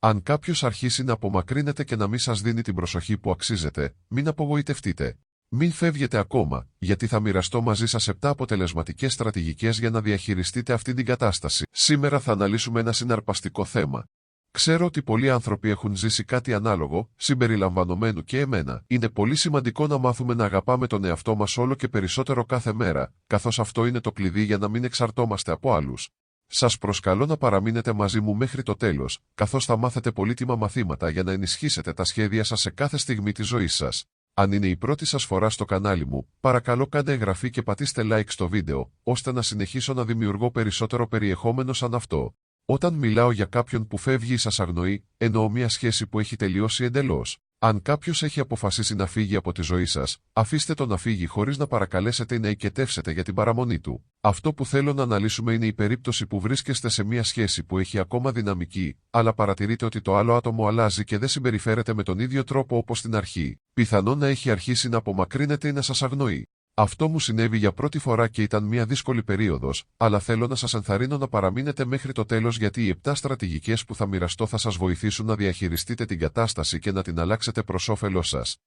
Αν κάποιος αρχίσει να απομακρύνεται και να μην σας δίνει την προσοχή που αξίζετε, μην απογοητευτείτε. Μην φεύγετε ακόμα, γιατί θα μοιραστώ μαζί σας 7 αποτελεσματικές στρατηγικές για να διαχειριστείτε αυτή την κατάσταση. Σήμερα θα αναλύσουμε ένα συναρπαστικό θέμα. Ξέρω ότι πολλοί άνθρωποι έχουν ζήσει κάτι ανάλογο, συμπεριλαμβανομένου και εμένα. Είναι πολύ σημαντικό να μάθουμε να αγαπάμε τον εαυτό μας όλο και περισσότερο κάθε μέρα, καθώς αυτό είναι το κλειδί για να μην εξαρτώμαστε από άλλους. Σας προσκαλώ να παραμείνετε μαζί μου μέχρι το τέλος, καθώς θα μάθετε πολύτιμα μαθήματα για να ενισχύσετε τα σχέδια σας σε κάθε στιγμή της ζωής σας. Αν είναι η πρώτη σας φορά στο κανάλι μου, παρακαλώ κάντε εγγραφή και πατήστε like στο βίντεο, ώστε να συνεχίσω να δημιουργώ περισσότερο περιεχόμενο σαν αυτό. Όταν μιλάω για κάποιον που φεύγει ή σας αγνοεί, εννοώ μια σχέση που έχει τελειώσει εντελώς. Αν κάποιος έχει αποφασίσει να φύγει από τη ζωή σας, αφήστε τον να φύγει χωρίς να παρακαλέσετε ή να οικετεύσετε για την παραμονή του. Αυτό που θέλω να αναλύσουμε είναι η περίπτωση που βρίσκεστε σε μια σχέση που έχει ακόμα δυναμική, αλλά παρατηρείτε ότι το άλλο άτομο αλλάζει και δεν συμπεριφέρεται με τον ίδιο τρόπο όπως στην αρχή. Πιθανόν να έχει αρχίσει να απομακρύνεται ή να σας αγνοεί. Αυτό μου συνέβη για πρώτη φορά και ήταν μια δύσκολη περίοδος, αλλά θέλω να σας ενθαρρύνω να παραμείνετε μέχρι το τέλος γιατί οι 7 στρατηγικές που θα μοιραστώ θα σας βοηθήσουν να διαχειριστείτε την κατάσταση και να την αλλάξετε προς όφελός σας.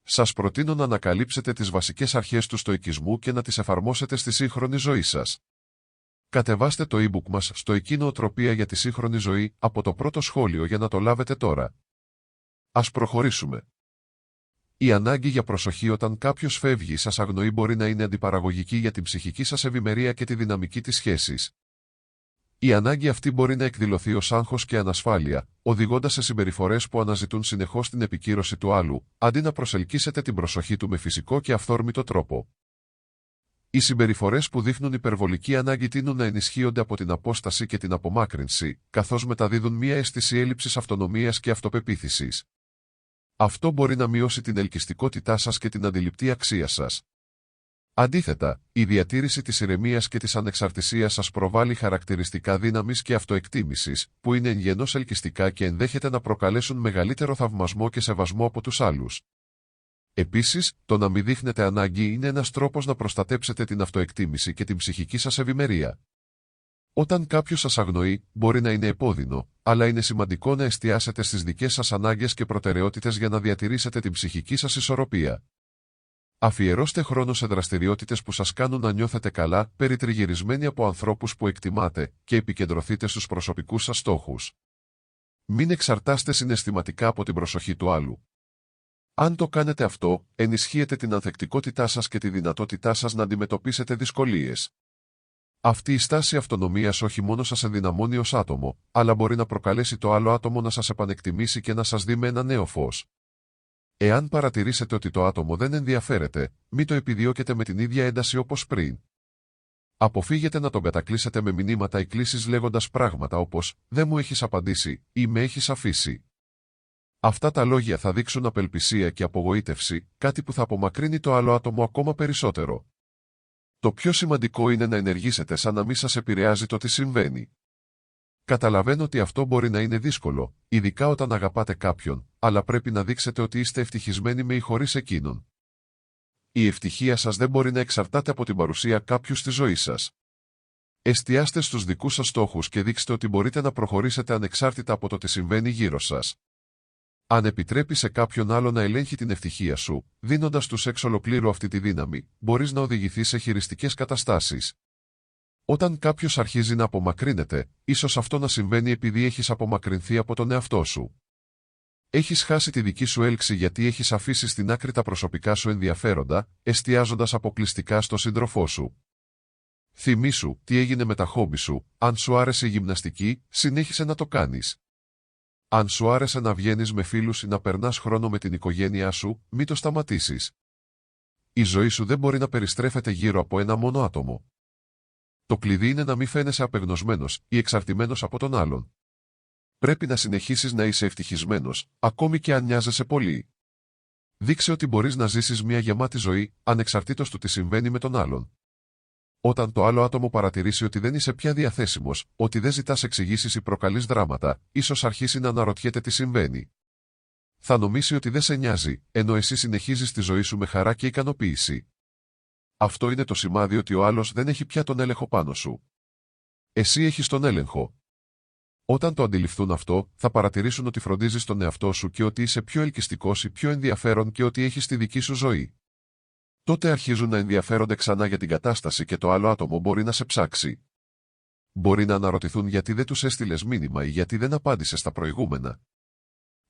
Σας προτείνω να ανακαλύψετε τις βασικές αρχές του στοικισμού και να τις εφαρμόσετε στη σύγχρονη ζωή σας. Κατεβάστε το e-book μας «Στοική νοοτροπία για τη σύγχρονη ζωή» από το πρώτο σχόλιο για να το λάβετε τώρα. Ας προχωρήσουμε. Η ανάγκη για προσοχή όταν κάποιος φεύγει ή σας αγνοεί μπορεί να είναι αντιπαραγωγική για την ψυχική σας ευημερία και τη δυναμική της σχέσης. Η ανάγκη αυτή μπορεί να εκδηλωθεί ως άγχος και ανασφάλεια, οδηγώντας σε συμπεριφορές που αναζητούν συνεχώς την επικύρωση του άλλου, αντί να προσελκύσετε την προσοχή του με φυσικό και αυθόρμητο τρόπο. Οι συμπεριφορές που δείχνουν υπερβολική ανάγκη τείνουν να ενισχύονται από την απόσταση και την απομάκρυνση, καθώς μεταδίδουν μια αίσθηση έλλειψης αυτονομίας και αυτοπεποίθησης. Αυτό μπορεί να μειώσει την ελκυστικότητά σας και την αντιληπτή αξία σας. Αντίθετα, η διατήρηση της ηρεμίας και της ανεξαρτησίας σας προβάλλει χαρακτηριστικά δύναμης και αυτοεκτίμησης, που είναι εν γενός ελκυστικά και ενδέχεται να προκαλέσουν μεγαλύτερο θαυμασμό και σεβασμό από τους άλλους. Επίσης, το να μην δείχνετε ανάγκη είναι ένας τρόπος να προστατέψετε την αυτοεκτίμηση και την ψυχική σας ευημερία. Όταν κάποιος σας αγνοεί, μπορεί να είναι επώδυνο, αλλά είναι σημαντικό να εστιάσετε στις δικές σας ανάγκες και προτεραιότητες για να διατηρήσετε την ψυχική σας ισορροπία. Αφιερώστε χρόνο σε δραστηριότητες που σας κάνουν να νιώθετε καλά, περιτριγυρισμένοι από ανθρώπους που εκτιμάτε, και επικεντρωθείτε στους προσωπικούς σας στόχους. Μην εξαρτάστε συναισθηματικά από την προσοχή του άλλου. Αν το κάνετε αυτό, ενισχύετε την ανθεκτικότητά σας και τη δυνατότητά σας να αντιμετωπίσετε δυσκολίες. Αυτή η στάση αυτονομίας όχι μόνο σας ενδυναμώνει ως άτομο, αλλά μπορεί να προκαλέσει το άλλο άτομο να σας επανεκτιμήσει και να σας δει με ένα νέο φως. Εάν παρατηρήσετε ότι το άτομο δεν ενδιαφέρεται, μην το επιδιώκετε με την ίδια ένταση όπως πριν. Αποφύγετε να τον κατακλείσετε με μηνύματα ή κλήσεις λέγοντας πράγματα όπως «Δεν μου έχεις απαντήσει» ή «Με έχεις αφήσει». Αυτά τα λόγια θα δείξουν απελπισία και απογοήτευση, κάτι που θα απομακρύνει το άλλο άτομο ακόμα περισσότερο. Το πιο σημαντικό είναι να ενεργήσετε σαν να μην σας επηρεάζει το τι συμβαίνει. Καταλαβαίνω ότι αυτό μπορεί να είναι δύσκολο, ειδικά όταν αγαπάτε κάποιον, αλλά πρέπει να δείξετε ότι είστε ευτυχισμένοι με ή χωρίς εκείνον. Η ευτυχία σας δεν μπορεί να εξαρτάται από την παρουσία κάποιου στη ζωή σας. Εστιάστε στους δικούς σας στόχους και δείξτε ότι μπορείτε να προχωρήσετε ανεξάρτητα από το τι συμβαίνει γύρω σας. Αν επιτρέπεις σε κάποιον άλλο να ελέγχει την ευτυχία σου, δίνοντας τους εξ ολοκλήρου αυτή τη δύναμη, μπορείς να οδηγηθείς σε χειριστικές καταστάσεις. Όταν κάποιος αρχίζει να απομακρύνεται, ίσως αυτό να συμβαίνει επειδή έχεις απομακρυνθεί από τον εαυτό σου. Έχεις χάσει τη δική σου έλξη γιατί έχεις αφήσει στην άκρη τα προσωπικά σου ενδιαφέροντα, εστιάζοντας αποκλειστικά στο σύντροφό σου. Θυμήσου τι έγινε με τα χόμπι σου, αν σου άρεσε η γυμναστική, συνέχισε να το κάνεις. Αν σου άρεσε να βγαίνεις με φίλους ή να περνάς χρόνο με την οικογένειά σου, μην το σταματήσεις. Η ζωή σου δεν μπορεί να περιστρέφεται γύρω από ένα μόνο άτομο. Το κλειδί είναι να μην φαίνεσαι απεγνωσμένος ή εξαρτημένος από τον άλλον. Πρέπει να συνεχίσεις να είσαι ευτυχισμένος, ακόμη και αν νοιάζεσαι πολύ. Δείξε ότι μπορείς να ζήσεις μια γεμάτη ζωή, ανεξαρτήτως του τι συμβαίνει με τον άλλον. Όταν το άλλο άτομο παρατηρήσει ότι δεν είσαι πια διαθέσιμος, ότι δεν ζητάς εξηγήσεις ή προκαλείς δράματα, ίσως αρχίσει να αναρωτιέται τι συμβαίνει. Θα νομίσει ότι δεν σε νοιάζει, ενώ εσύ συνεχίζεις τη ζωή σου με χαρά και ικανοποίηση. Αυτό είναι το σημάδι ότι ο άλλος δεν έχει πια τον έλεγχο πάνω σου. Εσύ έχεις τον έλεγχο. Όταν το αντιληφθούν αυτό, θα παρατηρήσουν ότι φροντίζεις τον εαυτό σου και ότι είσαι πιο ελκυστικός ή πιο ενδιαφέρον και ότι έχεις τη δική σου ζωή. Τότε αρχίζουν να ενδιαφέρονται ξανά για την κατάσταση και το άλλο άτομο μπορεί να σε ψάξει. Μπορεί να αναρωτηθούν γιατί δεν τους έστειλες μήνυμα ή γιατί δεν απάντησες στα προηγούμενα.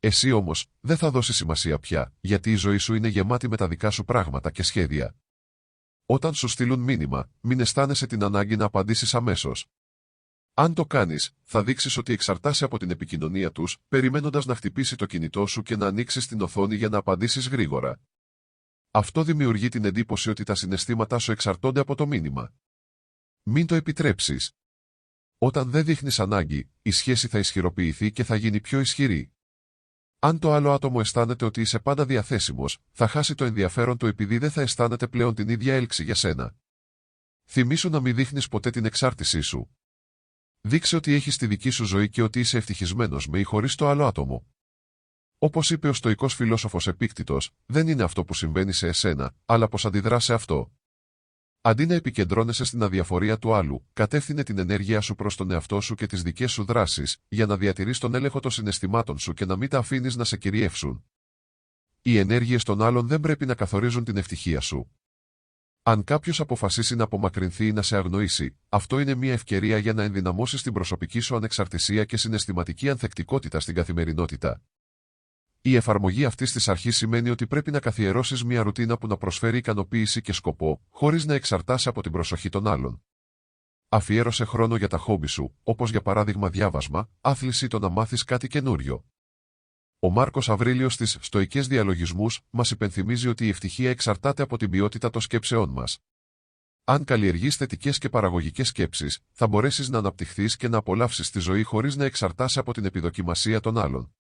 Εσύ όμως δεν θα δώσεις σημασία πια, γιατί η ζωή σου είναι γεμάτη με τα δικά σου πράγματα και σχέδια. Όταν σου στείλουν μήνυμα, μην αισθάνεσαι την ανάγκη να απαντήσεις αμέσως. Αν το κάνεις, θα δείξεις ότι εξαρτάσαι από την επικοινωνία τους, περιμένοντας να χτυπήσει το κινητό σου και να ανοίξεις την οθόνη για να απαντήσεις γρήγορα. Αυτό δημιουργεί την εντύπωση ότι τα συναισθήματά σου εξαρτώνται από το μήνυμα. Μην το επιτρέψεις. Όταν δεν δείχνεις ανάγκη, η σχέση θα ισχυροποιηθεί και θα γίνει πιο ισχυρή. Αν το άλλο άτομο αισθάνεται ότι είσαι πάντα διαθέσιμος, θα χάσει το ενδιαφέρον του επειδή δεν θα αισθάνεται πλέον την ίδια έλξη για σένα. Θυμήσου να μην δείχνεις ποτέ την εξάρτησή σου. Δείξε ότι έχεις τη δική σου ζωή και ότι είσαι ευτυχισμένος με ή χωρίς το άλλο άτομο. Όπως είπε ο στοικός φιλόσοφος Επίκτητος, δεν είναι αυτό που συμβαίνει σε εσένα, αλλά πως αντιδράς σε αυτό. Αντί να επικεντρώνεσαι στην αδιαφορία του άλλου, κατεύθυνε την ενέργειά σου προς τον εαυτό σου και τις δικές σου δράσεις, για να διατηρείς τον έλεγχο των συναισθημάτων σου και να μην τα αφήνεις να σε κυριεύσουν. Οι ενέργειες των άλλων δεν πρέπει να καθορίζουν την ευτυχία σου. Αν κάποιος αποφασίσει να απομακρυνθεί ή να σε αγνοήσει, αυτό είναι μια ευκαιρία για να ενδυναμώσεις την προσωπική σου ανεξαρτησία και συναισθηματική ανθεκτικότητα στην καθημερινότητα. Η εφαρμογή αυτής της αρχής σημαίνει ότι πρέπει να καθιερώσεις μια ρουτίνα που να προσφέρει ικανοποίηση και σκοπό, χωρίς να εξαρτάσαι από την προσοχή των άλλων. Αφιέρωσε χρόνο για τα χόμπι σου, όπως για παράδειγμα διάβασμα, άθληση ή το να μάθεις κάτι καινούριο. Ο Μάρκος Αβρίλιος στις Στοικές Διαλογισμούς μας υπενθυμίζει ότι η ευτυχία εξαρτάται από την ποιότητα των σκέψεών μας. Αν καλλιεργείς θετικές και παραγωγικές σκέψεις, θα μπορέσεις να αναπτυχθείς και να απολαύσεις τη ζωή χωρίς να εξαρτάσαι από την επιδοκιμασία των άλλων.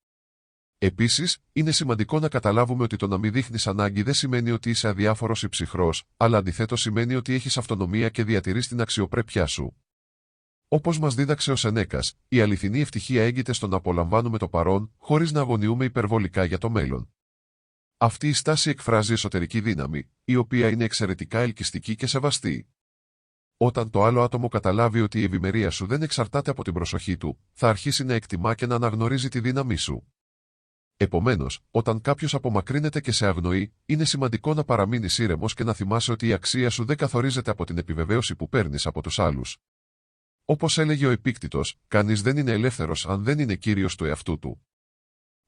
Επίσης, είναι σημαντικό να καταλάβουμε ότι το να μην δείχνεις ανάγκη δεν σημαίνει ότι είσαι αδιάφορος ή ψυχρός, αλλά αντιθέτως σημαίνει ότι έχεις αυτονομία και διατηρείς την αξιοπρέπειά σου. Όπως μας δίδαξε ο Σενέκας, η αληθινή ευτυχία έγκυται στο να απολαμβάνουμε το παρόν, χωρίς να αγωνιούμε υπερβολικά για το μέλλον. Αυτή η στάση εκφράζει εσωτερική δύναμη, η οποία είναι εξαιρετικά ελκυστική και σεβαστή. Όταν το άλλο άτομο καταλάβει ότι η ευημερία σου δεν εξαρτάται από την προσοχή του, θα αρχίσει να εκτιμά και να αναγνωρίζει τη δύναμή σου. Επομένως, όταν κάποιος απομακρύνεται και σε αγνοεί, είναι σημαντικό να παραμείνεις ήρεμος και να θυμάσαι ότι η αξία σου δεν καθορίζεται από την επιβεβαίωση που παίρνεις από τους άλλους. Όπως έλεγε ο Επίκτητος, κανείς δεν είναι ελεύθερος αν δεν είναι κύριος του εαυτού του.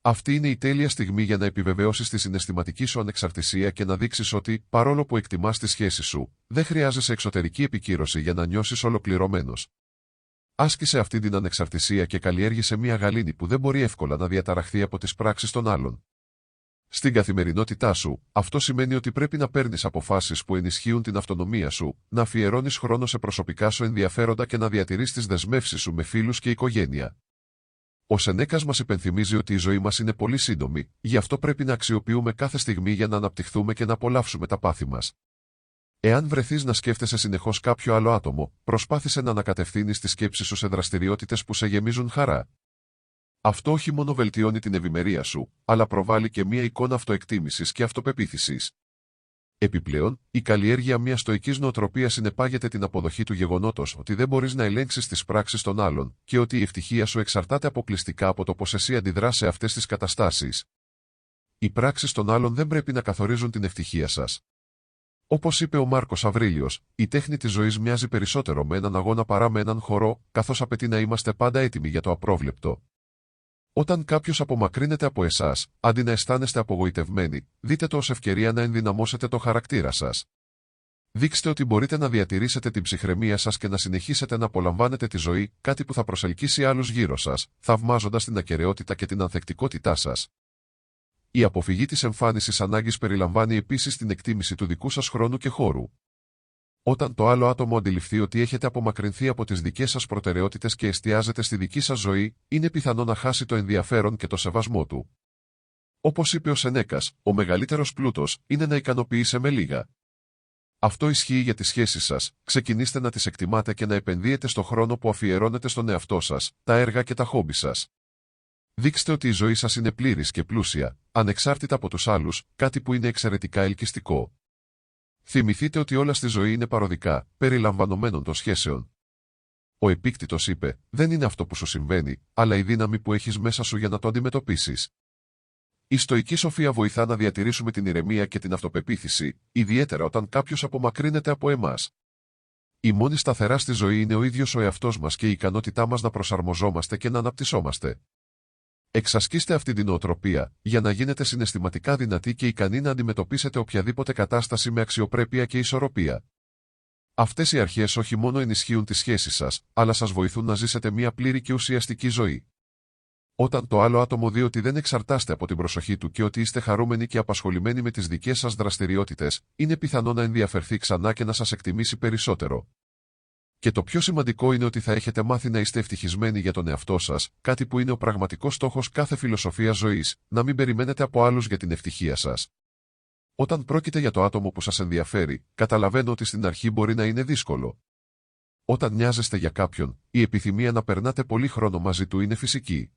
Αυτή είναι η τέλεια στιγμή για να επιβεβαιώσεις τη συναισθηματική σου ανεξαρτησία και να δείξεις ότι, παρόλο που εκτιμάς τη σχέση σου, δεν χρειάζεσαι εξωτερική επικύρωση για να νιώσεις ολοκληρωμένος. Άσκησε αυτή την ανεξαρτησία και καλλιέργησε μια γαλήνη που δεν μπορεί εύκολα να διαταραχθεί από τις πράξεις των άλλων. Στην καθημερινότητά σου, αυτό σημαίνει ότι πρέπει να παίρνεις αποφάσεις που ενισχύουν την αυτονομία σου, να αφιερώνεις χρόνο σε προσωπικά σου ενδιαφέροντα και να διατηρείς τις δεσμεύσεις σου με φίλους και οικογένεια. Ο Σενέκας μας υπενθυμίζει ότι η ζωή μας είναι πολύ σύντομη, γι' αυτό πρέπει να αξιοποιούμε κάθε στιγμή για να αναπτυχθούμε και να απολαύσουμε τα πάθη μας. Εάν βρεθείς να σκέφτεσαι συνεχώς κάποιο άλλο άτομο, προσπάθησε να ανακατευθύνεις τη σκέψη σου σε δραστηριότητες που σε γεμίζουν χαρά. Αυτό όχι μόνο βελτιώνει την ευημερία σου, αλλά προβάλλει και μια εικόνα αυτοεκτίμησης και αυτοπεποίθησης. Επιπλέον, η καλλιέργεια μιας στοικής νοοτροπίας συνεπάγεται την αποδοχή του γεγονότος ότι δεν μπορείς να ελέγξεις τις πράξεις των άλλων και ότι η ευτυχία σου εξαρτάται αποκλειστικά από το πώς εσύ αντιδράς σε αυτές τις καταστάσεις. Οι πράξεις των άλλων δεν πρέπει να καθορίζουν την ευτυχία σας. Όπως είπε ο Μάρκος Αβρίλιος, η τέχνη της ζωής μοιάζει περισσότερο με έναν αγώνα παρά με έναν χορό, καθώς απαιτεί να είμαστε πάντα έτοιμοι για το απρόβλεπτο. Όταν κάποιος απομακρύνεται από εσάς, αντί να αισθάνεστε απογοητευμένοι, δείτε το ως ευκαιρία να ενδυναμώσετε το χαρακτήρα σας. Δείξτε ότι μπορείτε να διατηρήσετε την ψυχραιμία σας και να συνεχίσετε να απολαμβάνετε τη ζωή, κάτι που θα προσελκύσει άλλους γύρω σας, θαυμάζοντας την ακεραιότητα και την ανθεκτικότητά σας. Η αποφυγή της εμφάνισης ανάγκης περιλαμβάνει επίσης την εκτίμηση του δικού σας χρόνου και χώρου. Όταν το άλλο άτομο αντιληφθεί ότι έχετε απομακρυνθεί από τις δικές σας προτεραιότητες και εστιάζετε στη δική σας ζωή, είναι πιθανό να χάσει το ενδιαφέρον και το σεβασμό του. Όπως είπε ο Σενέκας, ο μεγαλύτερος πλούτος είναι να ικανοποιείσαι με λίγα. Αυτό ισχύει για τις σχέσεις σας, ξεκινήστε να τις εκτιμάτε και να επενδύετε στο χρόνο που αφιερώνετε στον εαυτό σας, τα έργα και τα χόμπι σας. Δείξτε ότι η ζωή σας είναι πλήρης και πλούσια, ανεξάρτητα από τους άλλους, κάτι που είναι εξαιρετικά ελκυστικό. Θυμηθείτε ότι όλα στη ζωή είναι παροδικά, περιλαμβανομένων των σχέσεων. Ο Επίκτητος είπε: δεν είναι αυτό που σου συμβαίνει, αλλά η δύναμη που έχεις μέσα σου για να το αντιμετωπίσεις. Η στοική σοφία βοηθά να διατηρήσουμε την ηρεμία και την αυτοπεποίθηση, ιδιαίτερα όταν κάποιος απομακρύνεται από εμάς. Η μόνη σταθερά στη ζωή είναι ο ίδιος ο εαυτός μας και η ικανότητά μας να προσαρμοζόμαστε και να αναπτυσσόμαστε. Εξασκήστε αυτή την νοοτροπία, για να γίνετε συναισθηματικά δυνατοί και ικανοί να αντιμετωπίσετε οποιαδήποτε κατάσταση με αξιοπρέπεια και ισορροπία. Αυτές οι αρχές όχι μόνο ενισχύουν τις σχέσεις σας, αλλά σας βοηθούν να ζήσετε μια πλήρη και ουσιαστική ζωή. Όταν το άλλο άτομο δει ότι δεν εξαρτάστε από την προσοχή του και ότι είστε χαρούμενοι και απασχολημένοι με τις δικές σας δραστηριότητες, είναι πιθανό να ενδιαφερθεί ξανά και να σας εκτιμήσει περισσότερο. Και το πιο σημαντικό είναι ότι θα έχετε μάθει να είστε ευτυχισμένοι για τον εαυτό σας, κάτι που είναι ο πραγματικός στόχος κάθε φιλοσοφίας ζωής, να μην περιμένετε από άλλους για την ευτυχία σας. Όταν πρόκειται για το άτομο που σας ενδιαφέρει, καταλαβαίνω ότι στην αρχή μπορεί να είναι δύσκολο. Όταν νοιάζεστε για κάποιον, η επιθυμία να περνάτε πολύ χρόνο μαζί του είναι φυσική.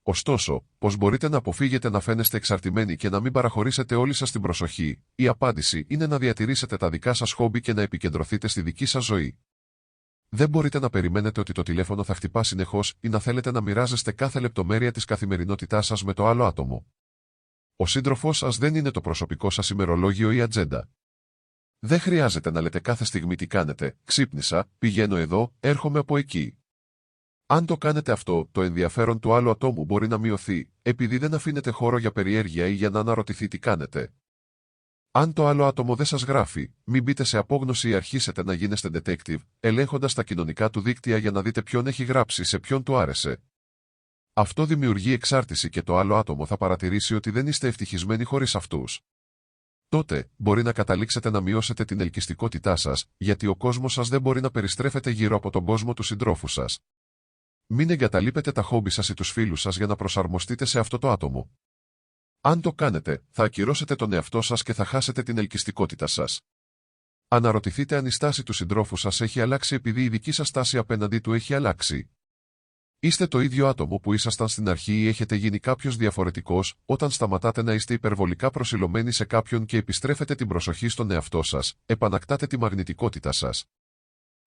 Ωστόσο, πώς μπορείτε να αποφύγετε να φαίνεστε εξαρτημένοι και να μην παραχωρήσετε όλη σας την προσοχή? Η απάντηση είναι να διατηρήσετε τα δικά σας χόμπι και να επικεντρωθείτε στη δική σας ζωή. Δεν μπορείτε να περιμένετε ότι το τηλέφωνο θα χτυπά συνεχώς ή να θέλετε να μοιράζεστε κάθε λεπτομέρεια της καθημερινότητάς σας με το άλλο άτομο. Ο σύντροφός σας δεν είναι το προσωπικό σας ημερολόγιο ή ατζέντα. Δεν χρειάζεται να λέτε κάθε στιγμή τι κάνετε: ξύπνησα, πηγαίνω εδώ, έρχομαι από εκεί. Αν το κάνετε αυτό, το ενδιαφέρον του άλλου ατόμου μπορεί να μειωθεί, επειδή δεν αφήνετε χώρο για περιέργεια ή για να αναρωτηθεί τι κάνετε. Αν το άλλο άτομο δεν σας γράφει, μην μπείτε σε απόγνωση ή αρχίσετε να γίνεστε detective, ελέγχοντας τα κοινωνικά του δίκτυα για να δείτε ποιον έχει γράψει, σε ποιον του άρεσε. Αυτό δημιουργεί εξάρτηση και το άλλο άτομο θα παρατηρήσει ότι δεν είστε ευτυχισμένοι χωρίς αυτούς. Τότε, μπορεί να καταλήξετε να μειώσετε την ελκυστικότητά σας, γιατί ο κόσμος σας δεν μπορεί να περιστρέφεται γύρω από τον κόσμο του συντρόφου σας. Μην εγκαταλείπετε τα χόμπι σας ή τους φίλους σας για να προσαρμοστείτε σε αυτό το άτομο. Αν το κάνετε, θα ακυρώσετε τον εαυτό σας και θα χάσετε την ελκυστικότητα σας. Αναρωτηθείτε αν η στάση του συντρόφου σας έχει αλλάξει επειδή η δική σας στάση απέναντί του έχει αλλάξει. Είστε το ίδιο άτομο που ήσασταν στην αρχή ή έχετε γίνει κάποιος διαφορετικός όταν σταματάτε να είστε υπερβολικά προσιλωμένοι σε κάποιον και επιστρέφετε την προσοχή στον εαυτό σας, επανακτάτε τη μαγνητικότητα σας.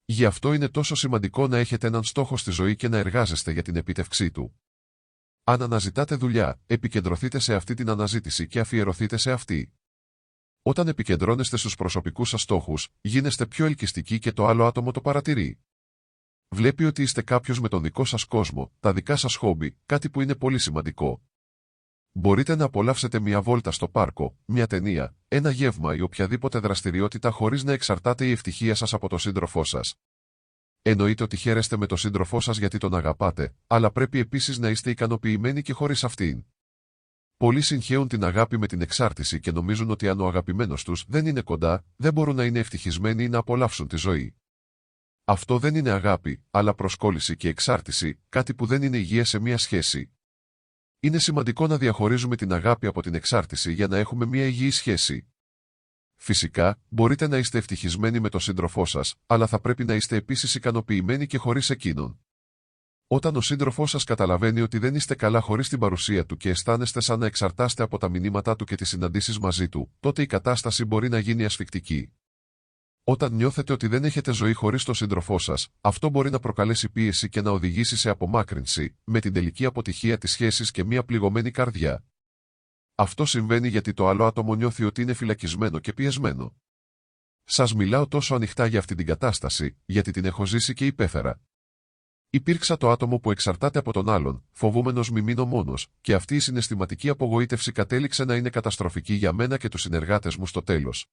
Γι' αυτό είναι τόσο σημαντικό να έχετε έναν στόχο στη ζωή και να εργάζεστε για την επίτευξή του. Αν αναζητάτε δουλειά, επικεντρωθείτε σε αυτή την αναζήτηση και αφιερωθείτε σε αυτή. Όταν επικεντρώνεστε στους προσωπικούς σας στόχους, γίνεστε πιο ελκυστικοί και το άλλο άτομο το παρατηρεί. Βλέπει ότι είστε κάποιος με τον δικό σας κόσμο, τα δικά σας χόμπι, κάτι που είναι πολύ σημαντικό. Μπορείτε να απολαύσετε μια βόλτα στο πάρκο, μια ταινία, ένα γεύμα ή οποιαδήποτε δραστηριότητα χωρίς να εξαρτάται η ευτυχία σας από τον σύντροφό σας. Εννοείται ότι χαίρεστε με τον σύντροφό σας γιατί τον αγαπάτε, αλλά πρέπει επίσης να είστε ικανοποιημένοι και χωρίς αυτήν. Πολλοί συγχέουν την αγάπη με την εξάρτηση και νομίζουν ότι αν ο αγαπημένος τους δεν είναι κοντά, δεν μπορούν να είναι ευτυχισμένοι ή να απολαύσουν τη ζωή. Αυτό δεν είναι αγάπη, αλλά προσκόλληση και εξάρτηση, κάτι που δεν είναι υγιές σε μια σχέση. Είναι σημαντικό να διαχωρίζουμε την αγάπη από την εξάρτηση για να έχουμε μια υγιή σχέση. Φυσικά, μπορείτε να είστε ευτυχισμένοι με τον σύντροφό σας, αλλά θα πρέπει να είστε επίσης ικανοποιημένοι και χωρίς εκείνον. Όταν ο σύντροφός σας καταλαβαίνει ότι δεν είστε καλά χωρίς την παρουσία του και αισθάνεστε σαν να εξαρτάστε από τα μηνύματά του και τις συναντήσεις μαζί του, τότε η κατάσταση μπορεί να γίνει ασφικτική. Όταν νιώθετε ότι δεν έχετε ζωή χωρίς τον σύντροφό σας, αυτό μπορεί να προκαλέσει πίεση και να οδηγήσει σε απομάκρυνση, με την τελική αποτυχία της σχέσης και μια πληγωμένη καρδιά. Αυτό συμβαίνει γιατί το άλλο άτομο νιώθει ότι είναι φυλακισμένο και πιεσμένο. Σας μιλάω τόσο ανοιχτά για αυτή την κατάσταση, γιατί την έχω ζήσει και υπέφερα. Υπήρξα το άτομο που εξαρτάται από τον άλλον, φοβούμενος μη μείνω μόνος, και αυτή η συναισθηματική απογοήτευση κατέληξε να είναι καταστροφική για μένα και τους συνεργάτες μου στο τέλος.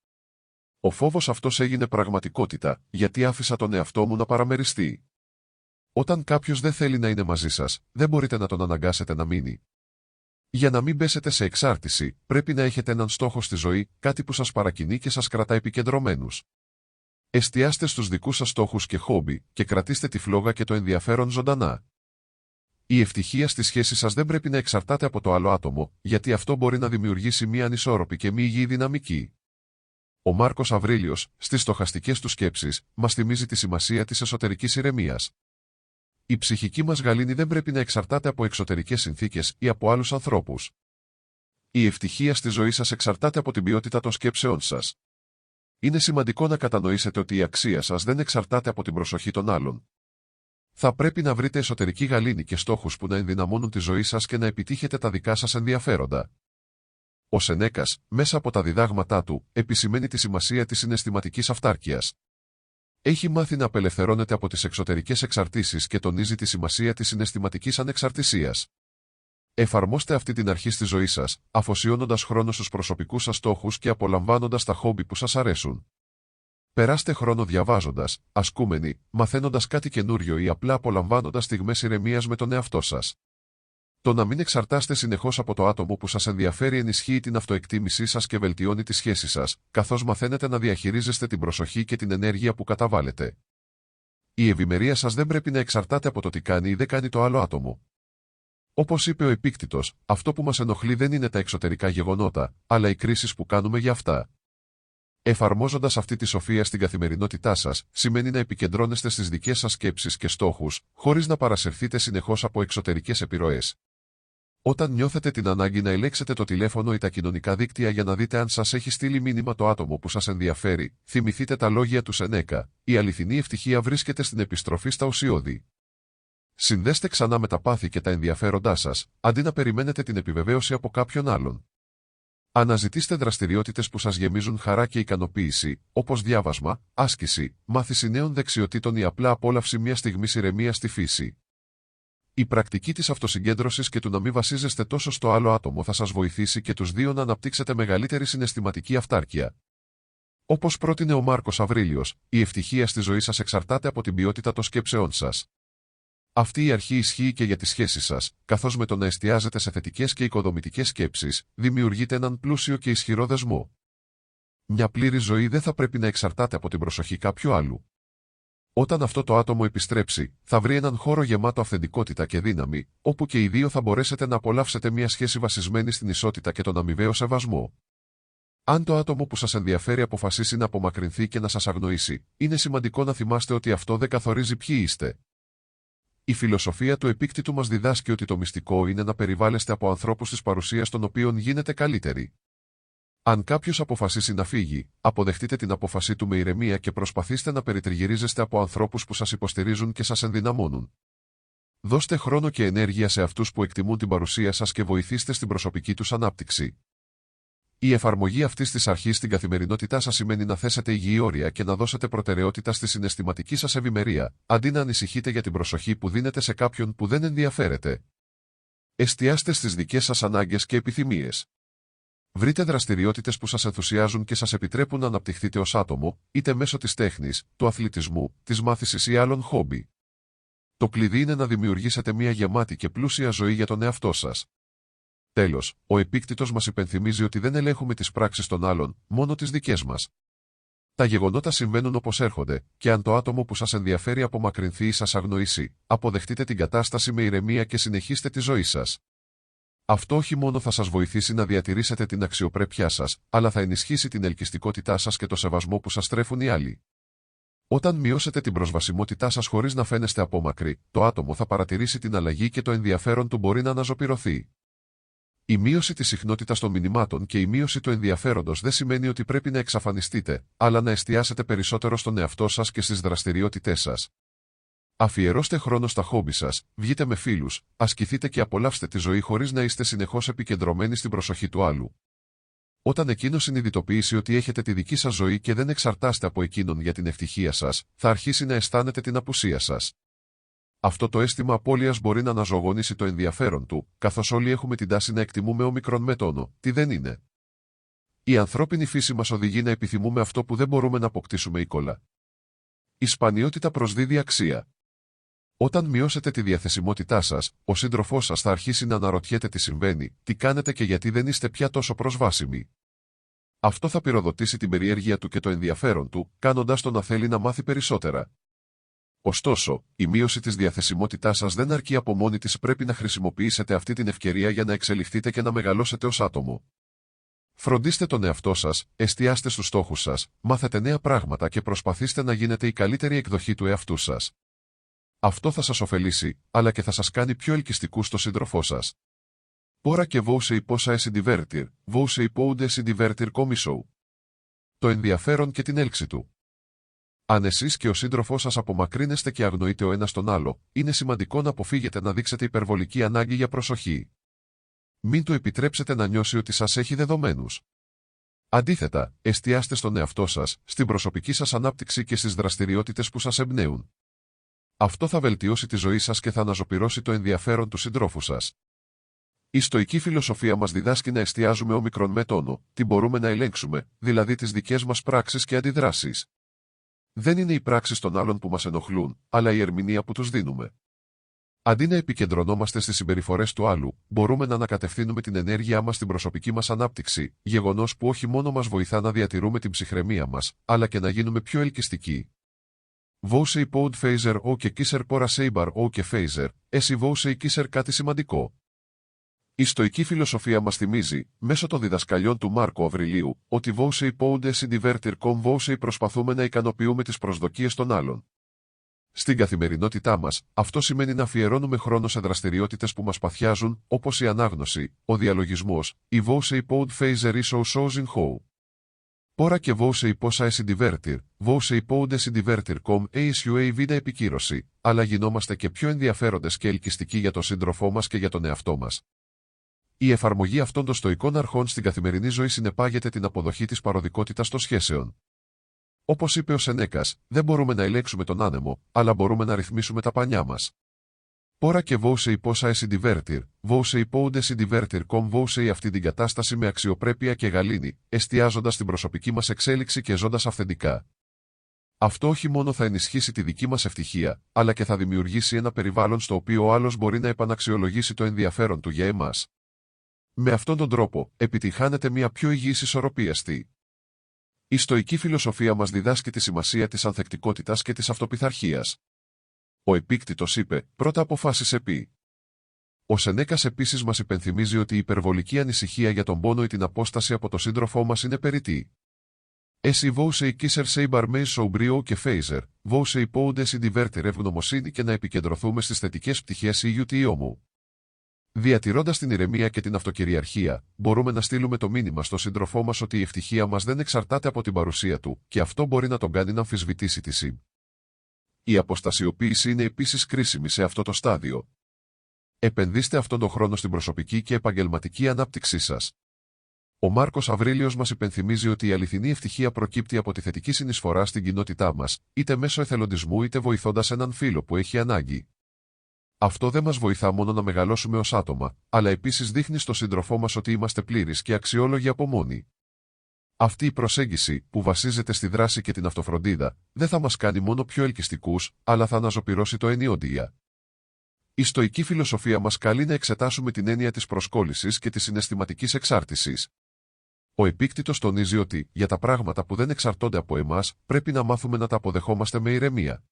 Ο φόβος αυτός έγινε πραγματικότητα, γιατί άφησα τον εαυτό μου να παραμεριστεί. Όταν κάποιος δεν θέλει να είναι μαζί σας, δεν μπορείτε να τον αναγκάσετε να μείνει. Για να μην πέσετε σε εξάρτηση, πρέπει να έχετε έναν στόχο στη ζωή, κάτι που σας παρακινεί και σας κρατά επικεντρωμένους. Εστιάστε στους δικούς σας στόχους και χόμπι, και κρατήστε τη φλόγα και το ενδιαφέρον ζωντανά. Η ευτυχία στη σχέση σας δεν πρέπει να εξαρτάται από το άλλο άτομο, γιατί αυτό μπορεί να δημιουργήσει μια ανισόρροπη και μη υγιή δυναμική. Ο Μάρκος Αβρίλιος, στις στοχαστικές του σκέψεις, μας θυμίζει τη σημασία της εσωτερικής ηρεμίας. Η ψυχική μας γαλήνη δεν πρέπει να εξαρτάται από εξωτερικές συνθήκες ή από άλλους ανθρώπους. Η ευτυχία στη ζωή σας εξαρτάται από την ποιότητα των σκέψεών σας. Είναι σημαντικό να κατανοήσετε ότι η αξία σας δεν εξαρτάται από την προσοχή των άλλων. Θα πρέπει να βρείτε εσωτερική γαλήνη και στόχους που να ενδυναμώνουν τη ζωή σας και να επιτύχετε τα δικά σας ενδιαφέροντα. Ο Σενέκας, μέσα από τα διδάγματά του, επισημαίνει τη σημασία της συναισθηματικής αυτάρκειας. Έχει μάθει να απελευθερώνεται από τις εξωτερικές εξαρτήσεις και τονίζει τη σημασία της συναισθηματικής ανεξαρτησίας. Εφαρμόστε αυτή την αρχή στη ζωή σας, αφοσιώνοντας χρόνο στους προσωπικούς σας στόχους και απολαμβάνοντας τα χόμπι που σας αρέσουν. Περάστε χρόνο διαβάζοντας, ασκούμενοι, μαθαίνοντας κάτι καινούριο ή απλά απολαμβάνοντας στιγμές ηρεμίας με τον εαυτό σας. Το να μην εξαρτάστε συνεχώς από το άτομο που σας ενδιαφέρει ενισχύει την αυτοεκτίμησή σας και βελτιώνει τη σχέση σας, καθώς μαθαίνετε να διαχειρίζεστε την προσοχή και την ενέργεια που καταβάλλετε. Η ευημερία σας δεν πρέπει να εξαρτάται από το τι κάνει ή δεν κάνει το άλλο άτομο. Όπως είπε ο Επίκτητος, αυτό που μας ενοχλεί δεν είναι τα εξωτερικά γεγονότα, αλλά οι κρίσεις που κάνουμε για αυτά. Εφαρμόζοντας αυτή τη σοφία στην καθημερινότητά σας, σημαίνει να επικεντρώνεστε στις δικές σας σκέψεις και στόχους, χωρίς να παρασυρθείτε συνεχώς από εξωτερικές επιρροές. Όταν νιώθετε την ανάγκη να ελέγξετε το τηλέφωνο ή τα κοινωνικά δίκτυα για να δείτε αν σας έχει στείλει μήνυμα το άτομο που σας ενδιαφέρει, θυμηθείτε τα λόγια του Σενέκα: η αληθινή ευτυχία βρίσκεται στην επιστροφή στα ουσιώδη. Συνδέστε ξανά με τα πάθη και τα ενδιαφέροντά σας, αντί να περιμένετε την επιβεβαίωση από κάποιον άλλον. Αναζητήστε δραστηριότητες που σας γεμίζουν χαρά και ικανοποίηση, όπως διάβασμα, άσκηση, μάθηση νέων δεξιοτήτων ή απλά απόλαυση μια στιγμής ηρεμίας στη φύση. Η πρακτική της αυτοσυγκέντρωσης και του να μην βασίζεστε τόσο στο άλλο άτομο θα σας βοηθήσει και τους δύο να αναπτύξετε μεγαλύτερη συναισθηματική αυτάρκεια. Όπως πρότεινε ο Μάρκος Αβρίλιος, η ευτυχία στη ζωή σας εξαρτάται από την ποιότητα των σκέψεών σας. Αυτή η αρχή ισχύει και για τις σχέσεις σας, καθώς με το να εστιάζετε σε θετικές και οικοδομητικές σκέψεις, δημιουργείτε έναν πλούσιο και ισχυρό δεσμό. Μια πλήρη ζωή δεν θα πρέπει να εξαρτάται από την προσοχή κάποιου άλλου. Όταν αυτό το άτομο επιστρέψει, θα βρει έναν χώρο γεμάτο αυθεντικότητα και δύναμη, όπου και οι δύο θα μπορέσετε να απολαύσετε μια σχέση βασισμένη στην ισότητα και τον αμοιβαίο σεβασμό. Αν το άτομο που σας ενδιαφέρει αποφασίσει να απομακρυνθεί και να σας αγνοήσει, είναι σημαντικό να θυμάστε ότι αυτό δεν καθορίζει ποιοι είστε. Η φιλοσοφία του Επίκτητου μας διδάσκει ότι το μυστικό είναι να περιβάλλεστε από ανθρώπους της παρουσίας των οποίων γίνετε καλύτεροι. Αν κάποιος αποφασίσει να φύγει, αποδεχτείτε την απόφασή του με ηρεμία και προσπαθήστε να περιτριγυρίζεστε από ανθρώπους που σας υποστηρίζουν και σας ενδυναμώνουν. Δώστε χρόνο και ενέργεια σε αυτούς που εκτιμούν την παρουσία σας και βοηθήστε στην προσωπική τους ανάπτυξη. Η εφαρμογή αυτής της αρχής στην καθημερινότητά σας σημαίνει να θέσετε υγιή όρια και να δώσετε προτεραιότητα στη συναισθηματική σας ευημερία, αντί να ανησυχείτε για την προσοχή που δίνετε σε κάποιον που δεν ενδιαφέρεται. Εστιάστε στις δικές σας ανάγκες και επιθυμίες. Βρείτε δραστηριότητες που σας ενθουσιάζουν και σας επιτρέπουν να αναπτυχθείτε ως άτομο, είτε μέσω της τέχνης, του αθλητισμού, της μάθησης ή άλλων χόμπι. Το κλειδί είναι να δημιουργήσετε μια γεμάτη και πλούσια ζωή για τον εαυτό σας. Τέλος, ο Επίκτητος μας υπενθυμίζει ότι δεν ελέγχουμε τις πράξεις των άλλων, μόνο τις δικές μας. Τα γεγονότα συμβαίνουν όπως έρχονται, και αν το άτομο που σας ενδιαφέρει απομακρυνθεί ή σας αγνοήσει, αποδεχτείτε την κατάσταση με ηρεμία και συνεχίστε τη ζωή σας. Αυτό όχι μόνο θα σας βοηθήσει να διατηρήσετε την αξιοπρέπειά σας, αλλά θα ενισχύσει την ελκυστικότητά σας και το σεβασμό που σας τρέφουν οι άλλοι. Όταν μειώσετε την προσβασιμότητά σας χωρίς να φαίνεστε απόμακροι, το άτομο θα παρατηρήσει την αλλαγή και το ενδιαφέρον του μπορεί να αναζωπηρωθεί. Η μείωση της συχνότητας των μηνυμάτων και η μείωση του ενδιαφέροντος δεν σημαίνει ότι πρέπει να εξαφανιστείτε, αλλά να εστιάσετε περισσότερο στον εαυτό σας και στις δραστηριότητές σας. Αφιερώστε χρόνο στα χόμπι σας, βγείτε με φίλους, ασκηθείτε και απολαύστε τη ζωή χωρίς να είστε συνεχώς επικεντρωμένοι στην προσοχή του άλλου. Όταν εκείνος συνειδητοποιήσει ότι έχετε τη δική σας ζωή και δεν εξαρτάστε από εκείνον για την ευτυχία σας, θα αρχίσει να αισθάνεται την απουσία σας. Αυτό το αίσθημα απώλειας μπορεί να αναζωογονήσει το ενδιαφέρον του, καθώς όλοι έχουμε την τάση να εκτιμούμε όμικρον με τόνο, τι δεν είναι. Η ανθρώπινη φύση μας οδηγεί να επιθυμούμε αυτό που δεν μπορούμε να αποκτήσουμε εύκολα. Η σπανιότητα προσδίδει αξία. Όταν μειώσετε τη διαθεσιμότητά σας, ο σύντροφός σας θα αρχίσει να αναρωτιέται τι συμβαίνει, τι κάνετε και γιατί δεν είστε πια τόσο προσβάσιμοι. Αυτό θα πυροδοτήσει την περιέργεια του και το ενδιαφέρον του, κάνοντας τον να θέλει να μάθει περισσότερα. Ωστόσο, η μείωση της διαθεσιμότητάς σας δεν αρκεί από μόνη της, πρέπει να χρησιμοποιήσετε αυτή την ευκαιρία για να εξελιχθείτε και να μεγαλώσετε ως άτομο. Φροντίστε τον εαυτό σας, εστιάστε στους στόχους σας, μάθετε νέα πράγματα και προσπαθήστε να γίνετε η καλύτερη εκδοχή του εαυτού σας. Αυτό θα σας ωφελήσει, αλλά και θα σας κάνει πιο ελκυστικούς στο σύντροφό σας. Πόρα και βόουσε πόσα esi divertir, βόουσε υπόουντε esi divertir κόμισο. Το ενδιαφέρον και την έλξη του. Αν εσείς και ο σύντροφός σας απομακρύνεστε και αγνοείτε ο ένας τον άλλο, είναι σημαντικό να αποφύγετε να δείξετε υπερβολική ανάγκη για προσοχή. Μην του επιτρέψετε να νιώσει ότι σας έχει δεδομένους. Αντίθετα, εστιάστε στον εαυτό σας, στην προσωπική σας ανάπτυξη και στις δραστηριότητες που σας εμπνέουν. Αυτό θα βελτιώσει τη ζωή σας και θα αναζωπυρώσει το ενδιαφέρον του συντρόφου σας. Η στοική φιλοσοφία μας διδάσκει να εστιάζουμε όμικρον με τόνο, τι μπορούμε να ελέγξουμε, δηλαδή τις δικές μας πράξεις και αντιδράσεις. Δεν είναι οι πράξεις των άλλων που μας ενοχλούν, αλλά η ερμηνεία που τους δίνουμε. Αντί να επικεντρωνόμαστε στις συμπεριφορές του άλλου, μπορούμε να ανακατευθύνουμε την ενέργειά μας στην προσωπική μας ανάπτυξη, γεγονός που όχι μόνο μας βοηθά να διατηρούμε την ψυχραιμία μας, αλλά και να γίνουμε πιο ελκυστικοί. Βόουσεϊ πόντ φέιζερ ο και κίσερ πόρα σέιμπαρ ο και φέιζερ, εσύ βόουσεϊ κίσερ κάτι σημαντικό. Η στοική φιλοσοφία μας θυμίζει, μέσω των διδασκαλιών του Μάρκο Αβριλίου, ότι βόουσεϊ πόντ εσύ divertir κομ βόουσεϊ προσπαθούμε να ικανοποιούμε τις προσδοκίες των άλλων. Στην καθημερινότητά μας, αυτό σημαίνει να αφιερώνουμε χρόνο σε δραστηριότητες που μας παθιάζουν, όπως η ανάγνωση, ο διαλογισμός, η βόουσεϊ πόντ φέιζερ ίσο σόζιν χόου. Πόρα και βόουσεϊ πόσα εσύ divertir, βόουσεϊ πόντ εσύ divertir κομ ASUA επικύρωση, αλλά γινόμαστε και πιο ενδιαφέροντες και ελκυστικοί για τον σύντροφό μας και για τον εαυτό μας. Η εφαρμογή αυτών των στοικών αρχών στην καθημερινή ζωή συνεπάγεται την αποδοχή της παροδικότητας των σχέσεων. Όπως είπε ο Σενέκας, δεν μπορούμε να ελέγξουμε τον άνεμο, αλλά μπορούμε να ρυθμίσουμε τα πανιά μας. Πόρα και βόουσεϊ πόσα εσύ divertir, βόουσεϊ πόντ εσύ divertir κομ βόουσεϊ αυτή την κατάσταση με αξιοπρέπεια και γαλήνη, εστιάζοντας την προσωπική μας εξέλιξη και ζώντας αυθεντικά. Αυτό όχι μόνο θα ενισχύσει τη δική μας ευτυχία, αλλά και θα δημιουργήσει ένα περιβάλλον στο οποίο ο άλλος μπορεί να επαναξιολογήσει το ενδιαφέρον του για εμάς. Με αυτόν τον τρόπο, επιτυχάνεται μια πιο υγιής ισορροπία στη. Η στοική φιλοσοφία μας διδάσκει τη σημασία της ανθεκτικότητας και της αυτοπιθαρχίας. Ο Επίκτητος είπε, πρώτα αποφάσισε πει. Ο Σενέκας επίσης μας υπενθυμίζει ότι η υπερβολική ανησυχία για τον πόνο ή την απόσταση από τον σύντροφό μας είναι περιττή. Εσύ βόουσεϊ κίσερ σέιμπαρ μέι σοουμπρίο και φέιζερ, βόουσεϊ πόουντε συντιβέρτερ ευγνωμοσύνη και να επικεντρωθούμε στις θετικές πτυχές UTO μου. Διατηρώντας την ηρεμία και την αυτοκυριαρχία, μπορούμε να στείλουμε το μήνυμα στον σύντροφό μας ότι η ευτυχία μας δεν εξαρτάται από την παρουσία του, και αυτό μπορεί να τον κάνει να αμφισβητήσει τη ΣΥΜ. Η αποστασιοποίηση είναι επίσης κρίσιμη σε αυτό το στάδιο. Επενδύστε αυτόν τον χρόνο στην προσωπική και επαγγελματική ανάπτυξή σας. Ο Μάρκος Αβρίλιος μας υπενθυμίζει ότι η αληθινή ευτυχία προκύπτει από τη θετική συνεισφορά στην κοινότητά μας, είτε μέσω εθελοντισμού είτε βοηθώντας έναν φίλο που έχει ανάγκη. Αυτό δεν μας βοηθά μόνο να μεγαλώσουμε ως άτομα, αλλά επίσης δείχνει στον σύντροφό μας ότι είμαστε πλήρεις και αξιόλογοι από μόνοι. Αυτή η προσέγγιση, που βασίζεται στη δράση και την αυτοφροντίδα, δεν θα μας κάνει μόνο πιο ελκυστικούς, αλλά θα αναζωπυρώσει το ενιόντια. Η στοική φιλοσοφία μας καλεί να εξετάσουμε την έννοια της προσκόλλησης και της συναισθηματικής εξάρτησης. Ο Επίκτητος τονίζει ότι, για τα πράγματα που δεν εξαρτώνται από εμάς, πρέπει να μάθουμε να τα αποδεχόμαστε με ηρεμία.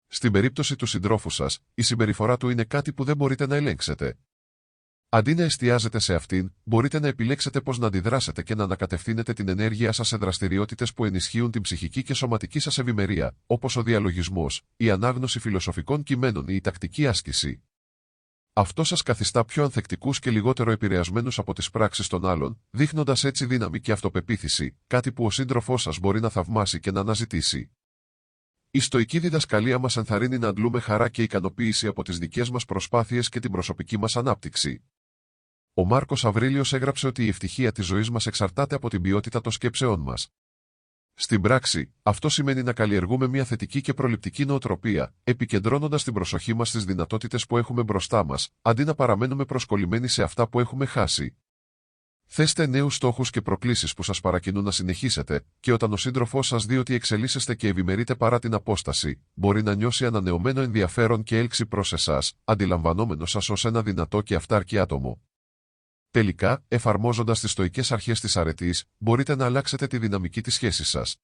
Στην περίπτωση του συντρόφου σας, η συμπεριφορά του είναι κάτι που δεν μπορείτε να ελέγξετε. Αντί να εστιάζετε σε αυτήν, μπορείτε να επιλέξετε πώς να αντιδράσετε και να ανακατευθύνετε την ενέργειά σας σε δραστηριότητες που ενισχύουν την ψυχική και σωματική σας ευημερία, όπως ο διαλογισμός, η ανάγνωση φιλοσοφικών κειμένων ή η τακτική άσκηση. Αυτό σας καθιστά πιο ανθεκτικούς και λιγότερο επηρεασμένους από τις πράξεις των άλλων, δείχνοντας έτσι δύναμη και αυτοπεποίθηση, κάτι που ο σύντροφός σας μπορεί να θαυμάσει και να αναζητήσει. Η στοική διδασκαλία μας ενθαρρύνει να αντλούμε χαρά και ικανοποίηση από τις δικές μας προσπάθειες και την προσωπική μας ανάπτυξη. Ο Μάρκος Αβρίλιος έγραψε ότι η ευτυχία της ζωής μας εξαρτάται από την ποιότητα των σκέψεών μας. Στην πράξη, αυτό σημαίνει να καλλιεργούμε μια θετική και προληπτική νοοτροπία, επικεντρώνοντας την προσοχή μας στις δυνατότητες που έχουμε μπροστά μας, αντί να παραμένουμε προσκολλημένοι σε αυτά που έχουμε χάσει. Θέστε νέους στόχους και προκλήσεις που σας παρακινούν να συνεχίσετε, και όταν ο σύντροφός σας δει ότι εξελίσσεστε και ευημερείτε παρά την απόσταση, μπορεί να νιώσει ανανεωμένο ενδιαφέρον και έλξη προς εσάς, αντιλαμβανόμενος σας ως ένα δυνατό και αυτάρκη άτομο. Τελικά, εφαρμόζοντας τις στοικές αρχές της αρετής, μπορείτε να αλλάξετε τη δυναμική της σχέσης σας.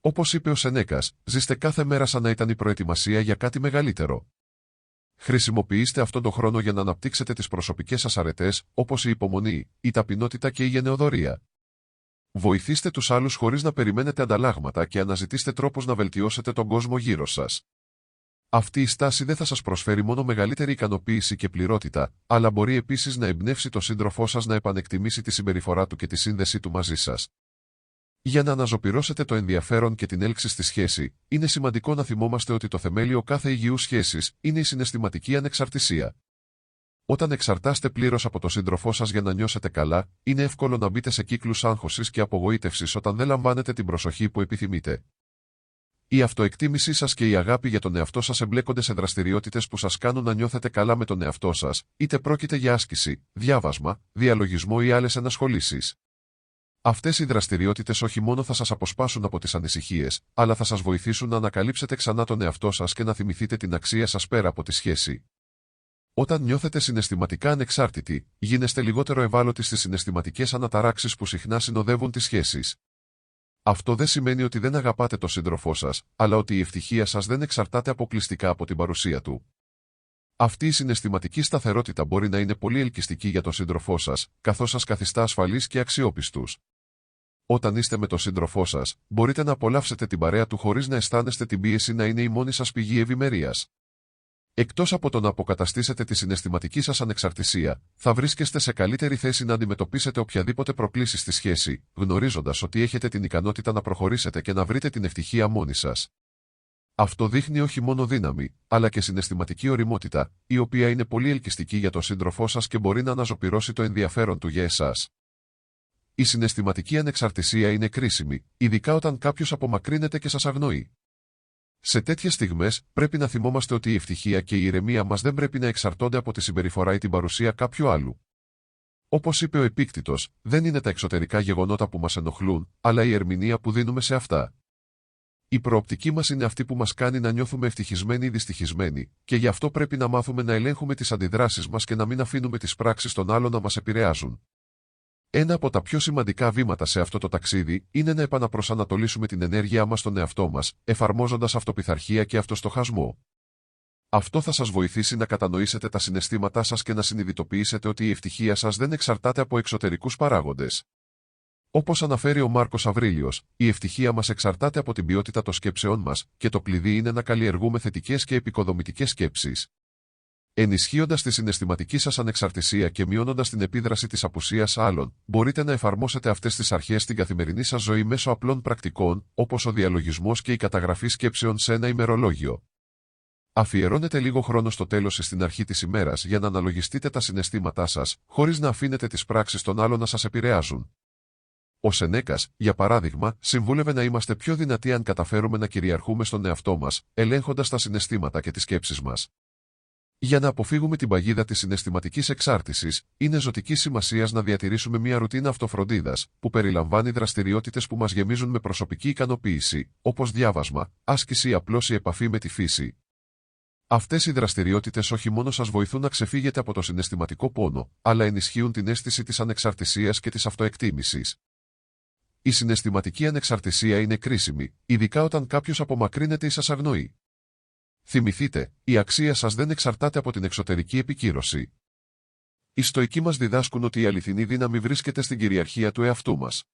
Όπως είπε ο Σενέκας, ζήστε κάθε μέρα σαν να ήταν η προετοιμασία για κάτι μεγαλύτερο. Χρησιμοποιήστε αυτόν τον χρόνο για να αναπτύξετε τις προσωπικές σας αρετές, όπως η υπομονή, η ταπεινότητα και η γενεοδωρία. Βοηθήστε τους άλλους χωρίς να περιμένετε ανταλλάγματα και αναζητήστε τρόπους να βελτιώσετε τον κόσμο γύρω σας. Αυτή η στάση δεν θα σας προσφέρει μόνο μεγαλύτερη ικανοποίηση και πληρότητα, αλλά μπορεί επίσης να εμπνεύσει τον σύντροφό σας να επανεκτιμήσει τη συμπεριφορά του και τη σύνδεσή του μαζί σας. Για να αναζωπυρώσετε το ενδιαφέρον και την έλξη στη σχέση, είναι σημαντικό να θυμόμαστε ότι το θεμέλιο κάθε υγιούς σχέσης είναι η συναισθηματική ανεξαρτησία. Όταν εξαρτάστε πλήρως από τον σύντροφό σας για να νιώσετε καλά, είναι εύκολο να μπείτε σε κύκλους άγχωσης και απογοήτευσης όταν δεν λαμβάνετε την προσοχή που επιθυμείτε. Η αυτοεκτίμησή σας και η αγάπη για τον εαυτό σας εμπλέκονται σε δραστηριότητες που σας κάνουν να νιώθετε καλά με τον εαυτό σας, είτε πρόκειται για άσκηση, διάβασμα, διαλογισμό ή άλλες ενασχολήσεις. Αυτές οι δραστηριότητες όχι μόνο θα σας αποσπάσουν από τις ανησυχίες, αλλά θα σας βοηθήσουν να ανακαλύψετε ξανά τον εαυτό σας και να θυμηθείτε την αξία σας πέρα από τη σχέση. Όταν νιώθετε συναισθηματικά ανεξάρτητοι, γίνεστε λιγότερο ευάλωτοι στις συναισθηματικές αναταράξεις που συχνά συνοδεύουν τις σχέσεις. Αυτό δεν σημαίνει ότι δεν αγαπάτε τον σύντροφό σας, αλλά ότι η ευτυχία σας δεν εξαρτάται αποκλειστικά από την παρουσία του. Αυτή η συναισθηματική σταθερότητα μπορεί να είναι πολύ ελκυστική για τον σύντροφό σας, καθώς σας καθιστά ασφαλείς και αξιόπιστους. Όταν είστε με τον σύντροφό σας, μπορείτε να απολαύσετε την παρέα του χωρίς να αισθάνεστε την πίεση να είναι η μόνη σας πηγή ευημερίας. Εκτός από το να αποκαταστήσετε τη συναισθηματική σας ανεξαρτησία, θα βρίσκεστε σε καλύτερη θέση να αντιμετωπίσετε οποιαδήποτε προκλήση στη σχέση, γνωρίζοντας ότι έχετε την ικανότητα να προχωρήσετε και να βρείτε την ευτυχία μόνοι σας. Αυτό δείχνει όχι μόνο δύναμη, αλλά και συναισθηματική ωριμότητα, η οποία είναι πολύ ελκυστική για τον σύντροφό σας και μπορεί να αναζωπυρώσει το ενδιαφέρον του για εσάς. Η συναισθηματική ανεξαρτησία είναι κρίσιμη, ειδικά όταν κάποιος απομακρύνεται και σας αγνοεί. Σε τέτοιες στιγμές, πρέπει να θυμόμαστε ότι η ευτυχία και η ηρεμία μας δεν πρέπει να εξαρτώνται από τη συμπεριφορά ή την παρουσία κάποιου άλλου. Όπως είπε ο Επίκτητος, δεν είναι τα εξωτερικά γεγονότα που μας ενοχλούν, αλλά η ερμηνεία που δίνουμε σε αυτά. Η προοπτική μας είναι αυτή που μας κάνει να νιώθουμε ευτυχισμένοι ή δυστυχισμένοι, και γι' αυτό πρέπει να μάθουμε να ελέγχουμε τις αντιδράσεις μας και να μην αφήνουμε τις πράξεις των άλλων να μας επηρεάζουν. Ένα από τα πιο σημαντικά βήματα σε αυτό το ταξίδι είναι να επαναπροσανατολίσουμε την ενέργειά μας στον εαυτό μας, εφαρμόζοντας αυτοπιθαρχία και αυτοστοχασμό. Αυτό θα σας βοηθήσει να κατανοήσετε τα συναισθήματά σας και να συνειδητοποιήσετε ότι η ευτυχία σας δεν εξαρτάται από εξωτερικούς παράγοντες. Όπως αναφέρει ο Μάρκος Αβρίλιος, η ευτυχία μας εξαρτάται από την ποιότητα των σκέψεών μας, και το κλειδί είναι να καλλιεργούμε θετικές και επικοδομητικές σκέψεις. Ενισχύοντας τη συναισθηματική σας ανεξαρτησία και μειώνοντας την επίδραση της απουσίας άλλων, μπορείτε να εφαρμόσετε αυτές τις αρχές στην καθημερινή σας ζωή μέσω απλών πρακτικών, όπως ο διαλογισμός και η καταγραφή σκέψεων σε ένα ημερολόγιο. Αφιερώνετε λίγο χρόνο στο τέλος ή στην αρχή της ημέρας για να αναλογιστείτε τα συναισθήματά σας, χωρίς να αφήνετε τις πράξεις των άλλων να σας επηρεάζουν. Ο Σενέκας, για παράδειγμα, συμβούλευε να είμαστε πιο δυνατοί αν καταφέρουμε να κυριαρχούμε στον εαυτό μας, ελέγχοντας τα συναισθήματα και τις σκέψεις μας. Για να αποφύγουμε την παγίδα της συναισθηματικής εξάρτησης, είναι ζωτικής σημασίας να διατηρήσουμε μια ρουτίνα αυτοφροντίδας, που περιλαμβάνει δραστηριότητες που μας γεμίζουν με προσωπική ικανοποίηση, όπως διάβασμα, άσκηση ή απλώς η επαφή με τη φύση. Αυτές οι δραστηριότητες όχι μόνο σας βοηθούν να ξεφύγετε από το συναισθηματικό πόνο, αλλά ενισχύουν την αίσθηση της ανεξαρτησίας και της αυτοεκτίμησης. Η συναισθηματική ανεξαρτησία είναι κρίσιμη, ειδικά όταν κάποιος απομακρύνεται ή σας αγνοεί. Θυμηθείτε, η αξία σας δεν εξαρτάται από την εξωτερική επικύρωση. Οι στοικοί μας διδάσκουν ότι η αληθινή δύναμη βρίσκεται στην κυριαρχία του εαυτού μας.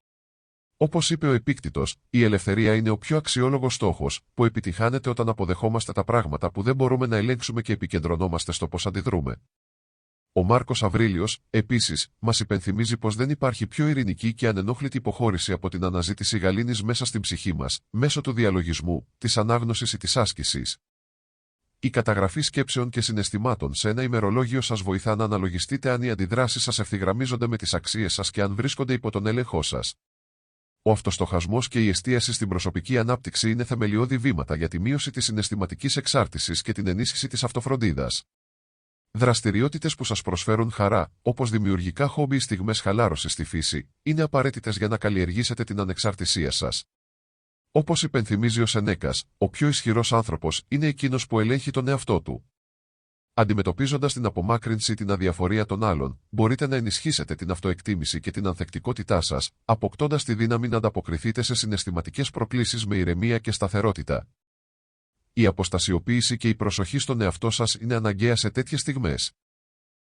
Όπως είπε ο Επίκτητος, η ελευθερία είναι ο πιο αξιόλογος στόχος, που επιτυχάνεται όταν αποδεχόμαστε τα πράγματα που δεν μπορούμε να ελέγξουμε και επικεντρωνόμαστε στο πώς αντιδρούμε. Ο Μάρκος Αβρίλιος, επίσης, μας υπενθυμίζει πως δεν υπάρχει πιο ειρηνική και ανενόχλητη υποχώρηση από την αναζήτηση γαλήνης μέσα στην ψυχή μας, μέσω του διαλογισμού, της ανάγνωσης ή της άσκησης. Η καταγραφή σκέψεων και συναισθημάτων σε ένα ημερολόγιο σας βοηθά να αναλογιστείτε αν οι αντιδράσεις σας ευθυγραμμίζονται με τις αξίες σας και αν βρίσκονται υπό τον έλεγχό σας. Ο αυτοστοχασμός και η εστίαση στην προσωπική ανάπτυξη είναι θεμελιώδη βήματα για τη μείωση της συναισθηματικής εξάρτησης και την ενίσχυση της αυτοφροντίδας. Δραστηριότητες που σας προσφέρουν χαρά, όπως δημιουργικά χόμπι ή στιγμές χαλάρωσης στη φύση, είναι απαραίτητες για να καλλιεργήσετε την ανεξαρτησία σας. Όπως υπενθυμίζει ο Σενέκας, ο πιο ισχυρός άνθρωπος είναι εκείνος που ελέγχει τον εαυτό του. Αντιμετωπίζοντας την απομάκρυνση ή την αδιαφορία των άλλων, μπορείτε να ενισχύσετε την αυτοεκτίμηση και την ανθεκτικότητά σας, αποκτώντας τη δύναμη να ανταποκριθείτε σε συναισθηματικές προκλήσεις με ηρεμία και σταθερότητα. Η αποστασιοποίηση και η προσοχή στον εαυτό σας είναι αναγκαία σε τέτοιες στιγμές.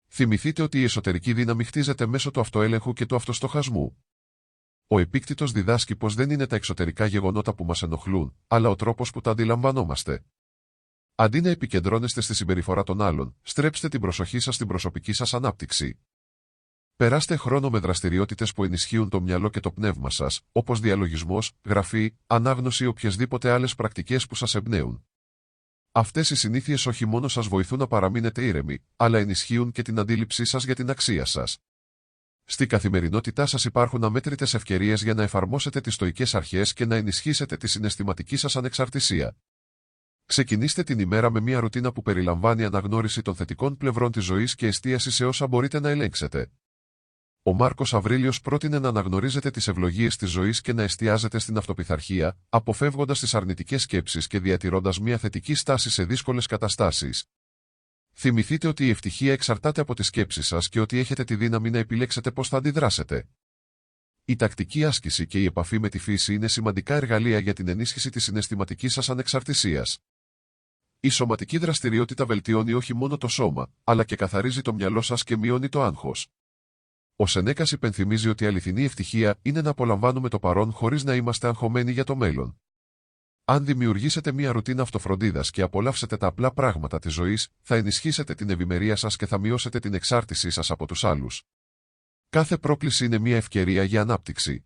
Θυμηθείτε ότι η εσωτερική δύναμη χτίζεται μέσω του αυτοέλεγχου και του αυτοστοχασμού. Ο Επίκτητος διδάσκει πως δεν είναι τα εξωτερικά γεγονότα που μας ενοχλούν, αλλά ο τρόπος που τα αντιλαμβανόμαστε. Αντί να επικεντρώνεστε στη συμπεριφορά των άλλων, στρέψτε την προσοχή σας στην προσωπική σας ανάπτυξη. Περάστε χρόνο με δραστηριότητες που ενισχύουν το μυαλό και το πνεύμα σας, όπως διαλογισμός, γραφή, ανάγνωση ή οποιασδήποτε άλλες πρακτικές που σας εμπνέουν. Αυτές οι συνήθειες όχι μόνο σας βοηθούν να παραμείνετε ήρεμοι, αλλά ενισχύουν και την αντίληψή σας για την αξία σας. Στη καθημερινότητά σας υπάρχουν αμέτρητες ευκαιρίες για να εφαρμόσετε τις στοικές αρχές και να ενισχύσετε τη συναισθηματική σας ανεξαρτησία. Ξεκινήστε την ημέρα με μια ρουτίνα που περιλαμβάνει αναγνώριση των θετικών πλευρών της ζωής και εστίαση σε όσα μπορείτε να ελέγξετε. Ο Μάρκος Αβρίλιος πρότεινε να αναγνωρίζετε τις ευλογίες της ζωής και να εστιάζετε στην αυτοπειθαρχία, αποφεύγοντας τις αρνητικές σκέψεις και διατηρώντας μια θετική στάση σε δύσκολες καταστάσεις. Θυμηθείτε ότι η ευτυχία εξαρτάται από τις σκέψεις σας και ότι έχετε τη δύναμη να επιλέξετε πώς θα αντιδράσετε. Η τακτική άσκηση και η επαφή με τη φύση είναι σημαντικά εργαλεία για την ενίσχυση της συναισθηματικής σας ανεξαρτησίας. Η σωματική δραστηριότητα βελτιώνει όχι μόνο το σώμα, αλλά και καθαρίζει το μυαλό σας και μειώνει το άγχος. Ο Σενέκας υπενθυμίζει ότι η αληθινή ευτυχία είναι να απολαμβάνουμε το παρόν χωρίς να είμαστε αγχωμένοι για το μέλλον. Αν δημιουργήσετε μια ρουτίνα αυτοφροντίδας και απολαύσετε τα απλά πράγματα της ζωής, θα ενισχύσετε την ευημερία σας και θα μειώσετε την εξάρτησή σας από τους άλλους. Κάθε πρόκληση είναι μια ευκαιρία για ανάπτυξη.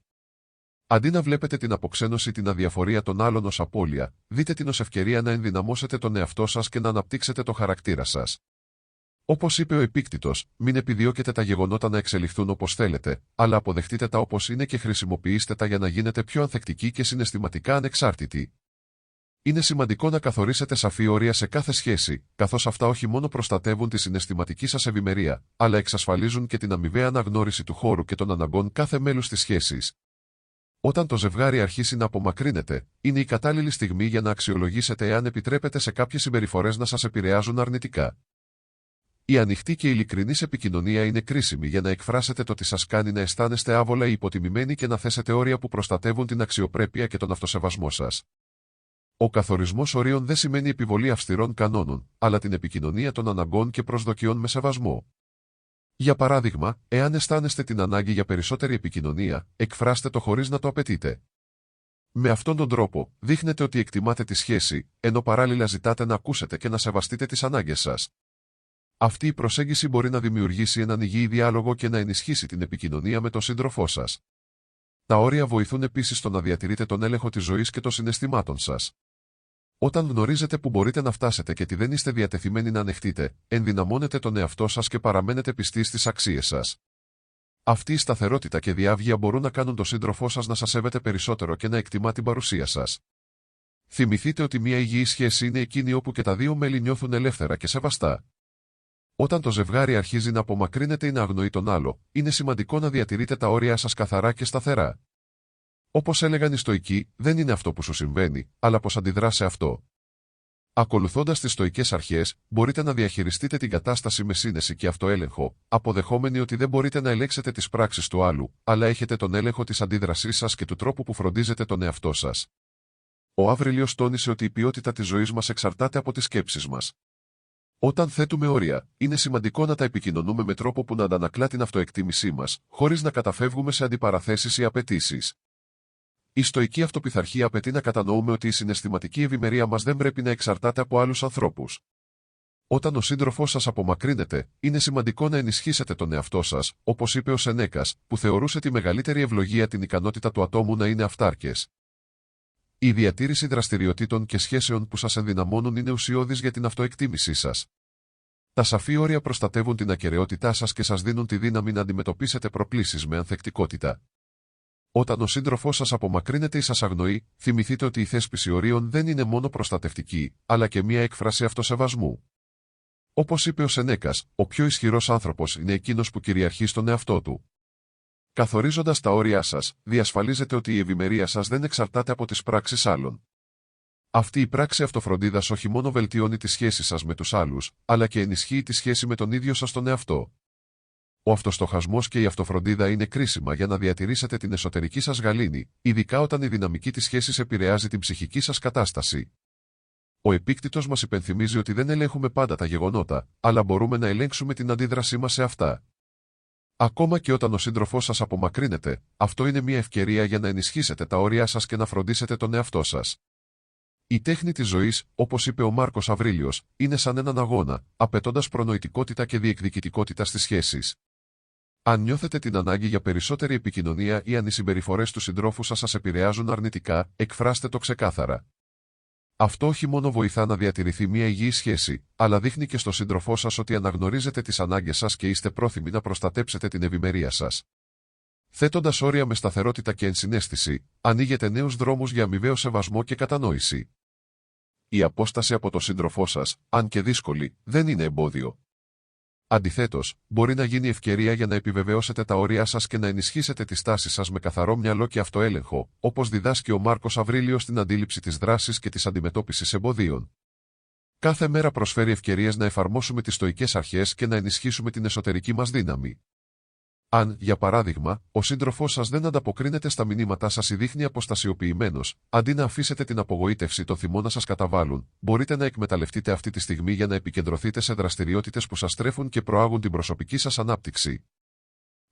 Αντί να βλέπετε την αποξένωση ή την αδιαφορία των άλλων ως απώλεια, δείτε την ως ευκαιρία να ενδυναμώσετε τον εαυτό σας και να αναπτύξετε το χαρακτήρα σας. Όπως είπε ο Επίκτητος, μην επιδιώκετε τα γεγονότα να εξελιχθούν όπως θέλετε, αλλά αποδεχτείτε τα όπως είναι και χρησιμοποιήστε τα για να γίνετε πιο ανθεκτικοί και συναισθηματικά ανεξάρτητοι. Είναι σημαντικό να καθορίσετε σαφή όρια σε κάθε σχέση, καθώς αυτά όχι μόνο προστατεύουν τη συναισθηματική σας ευημερία, αλλά εξασφαλίζουν και την αμοιβαία αναγνώριση του χώρου και των αναγκών κάθε μέλους της σχέσης. Όταν το ζευγάρι αρχίσει να απομακρύνεται, είναι η κατάλληλη στιγμή για να αξιολογήσετε εάν επιτρέπετε σε κάποιες συμπεριφορές να σας επηρεάζουν αρνητικά. Η ανοιχτή και ειλικρινής επικοινωνία είναι κρίσιμη για να εκφράσετε το τι σας κάνει να αισθάνεστε άβολα ή υποτιμημένοι και να θέσετε όρια που προστατεύουν την αξιοπρέπεια και τον αυτοσεβασμό σας. Ο καθορισμός ορίων δεν σημαίνει επιβολή αυστηρών κανόνων, αλλά την επικοινωνία των αναγκών και προσδοκιών με σεβασμό. Για παράδειγμα, εάν αισθάνεστε την ανάγκη για περισσότερη επικοινωνία, εκφράστε το χωρίς να το απαιτείτε. Με αυτόν τον τρόπο, δείχνετε ότι εκτιμάτε τη σχέση, ενώ παράλληλα ζητάτε να ακούσετε και να σεβαστείτε τις ανάγκες σας. Αυτή η προσέγγιση μπορεί να δημιουργήσει έναν υγιή διάλογο και να ενισχύσει την επικοινωνία με τον σύντροφό σας. Τα όρια βοηθούν επίσης στο να διατηρείτε τον έλεγχο της ζωής και των συναισθημάτων σας. Όταν γνωρίζετε που μπορείτε να φτάσετε και τι δεν είστε διατεθειμένοι να ανεχτείτε, ενδυναμώνετε τον εαυτό σας και παραμένετε πιστοί στις αξίες σας. Αυτή η σταθερότητα και διάβγεια μπορούν να κάνουν τον σύντροφό σας να σας σέβεται περισσότερο και να εκτιμά την παρουσία σας. Θυμηθείτε ότι μια υγιή σχέση είναι εκείνη όπου και τα δύο μέλη νιώθουν ελεύθερα και σεβαστά. Όταν το ζευγάρι αρχίζει να απομακρύνεται ή να αγνοεί τον άλλο, είναι σημαντικό να διατηρείτε τα όρια σας καθαρά και σταθερά. Όπως έλεγαν οι Στοικοί, δεν είναι αυτό που σου συμβαίνει, αλλά πώς αντιδράς σε αυτό. Ακολουθώντας τις στοικές αρχές, μπορείτε να διαχειριστείτε την κατάσταση με σύνεση και αυτοέλεγχο, αποδεχόμενοι ότι δεν μπορείτε να ελέγξετε τις πράξεις του άλλου, αλλά έχετε τον έλεγχο της αντίδρασής σας και του τρόπου που φροντίζετε τον εαυτό σας. Ο Αβρίλιος τόνισε ότι η ποιότητα της ζωής μας εξαρτάται από τις σκέψεις μας. Όταν θέτουμε όρια, είναι σημαντικό να τα επικοινωνούμε με τρόπο που να αντανακλά την αυτοεκτίμησή μας, χωρίς να καταφεύγουμε σε αντιπαραθέσεις ή απαιτήσεις. Η στοική αυτοπειθαρχία απαιτεί να κατανοούμε ότι η συναισθηματική ευημερία μας δεν πρέπει να εξαρτάται από άλλους ανθρώπους. Όταν ο σύντροφός σας απομακρύνεται, είναι σημαντικό να ενισχύσετε τον εαυτό σας, όπως είπε ο Σενέκας, που θεωρούσε τη μεγαλύτερη ευλογία την ικανότητα του ατόμου να είναι αυτάρκες. Η διατήρηση δραστηριοτήτων και σχέσεων που σας ενδυναμώνουν είναι ουσιώδης για την αυτοεκτίμησή σας. Τα σαφή όρια προστατεύουν την ακεραιότητά σας και σας δίνουν τη δύναμη να αντιμετωπίσετε προκλήσεις με ανθεκτικότητα. Όταν ο σύντροφός σας απομακρύνεται ή σας αγνοεί, θυμηθείτε ότι η θέσπιση ορίων δεν είναι μόνο προστατευτική, αλλά και μια έκφραση αυτοσεβασμού. Όπως είπε ο Σενέκας, ο πιο ισχυρός άνθρωπος είναι εκείνος που κυριαρχεί στον εαυτό του. Καθορίζοντας τα όρια σας, διασφαλίζετε ότι η ευημερία σας δεν εξαρτάται από τις πράξεις άλλων. Αυτή η πράξη αυτοφροντίδας όχι μόνο βελτιώνει τη σχέση σας με τους άλλους, αλλά και ενισχύει τη σχέση με τον ίδιο σας τον εαυτό. Ο αυτοστοχασμός και η αυτοφροντίδα είναι κρίσιμα για να διατηρήσετε την εσωτερική σας γαλήνη, ειδικά όταν η δυναμική της σχέσης επηρεάζει την ψυχική σας κατάσταση. Ο Επίκτητος μας υπενθυμίζει ότι δεν ελέγχουμε πάντα τα γεγονότα, αλλά μπορούμε να ελέγξουμε την αντίδρασή μας σε αυτά. Ακόμα και όταν ο σύντροφός σας απομακρύνεται, αυτό είναι μια ευκαιρία για να ενισχύσετε τα όρια σας και να φροντίσετε τον εαυτό σας. Η τέχνη της ζωής, όπως είπε ο Μάρκος Αβρίλιος, είναι σαν έναν αγώνα, απαιτώντας προνοητικότητα και διεκδικητικότητα στις σχέσεις. Αν νιώθετε την ανάγκη για περισσότερη επικοινωνία ή αν οι συμπεριφορές του συντρόφου σας επηρεάζουν αρνητικά, εκφράστε το ξεκάθαρα. Αυτό όχι μόνο βοηθά να διατηρηθεί μια υγιή σχέση, αλλά δείχνει και στο σύντροφό σας ότι αναγνωρίζετε τις ανάγκες σας και είστε πρόθυμοι να προστατέψετε την ευημερία σας. Θέτοντας όρια με σταθερότητα και ενσυναίσθηση, ανοίγετε νέους δρόμους για αμοιβαίο σεβασμό και κατανόηση. Η απόσταση από το σύντροφό σας, αν και δύσκολη, δεν είναι εμπόδιο. Αντιθέτως, μπορεί να γίνει ευκαιρία για να επιβεβαιώσετε τα όρια σας και να ενισχύσετε τη στάση σας με καθαρό μυαλό και αυτοέλεγχο, όπως διδάσκει ο Μάρκος Αβρίλιος στην αντίληψη της δράσης και της αντιμετώπισης εμποδίων. Κάθε μέρα προσφέρει ευκαιρίες να εφαρμόσουμε τις στοικές αρχές και να ενισχύσουμε την εσωτερική μας δύναμη. Αν, για παράδειγμα, ο σύντροφός σας δεν ανταποκρίνεται στα μηνύματά σας ή δείχνει αποστασιοποιημένος, αντί να αφήσετε την απογοήτευση των θυμών να σας καταβάλουν, μπορείτε να εκμεταλλευτείτε αυτή τη στιγμή για να επικεντρωθείτε σε δραστηριότητες που σας στρέφουν και προάγουν την προσωπική σας ανάπτυξη.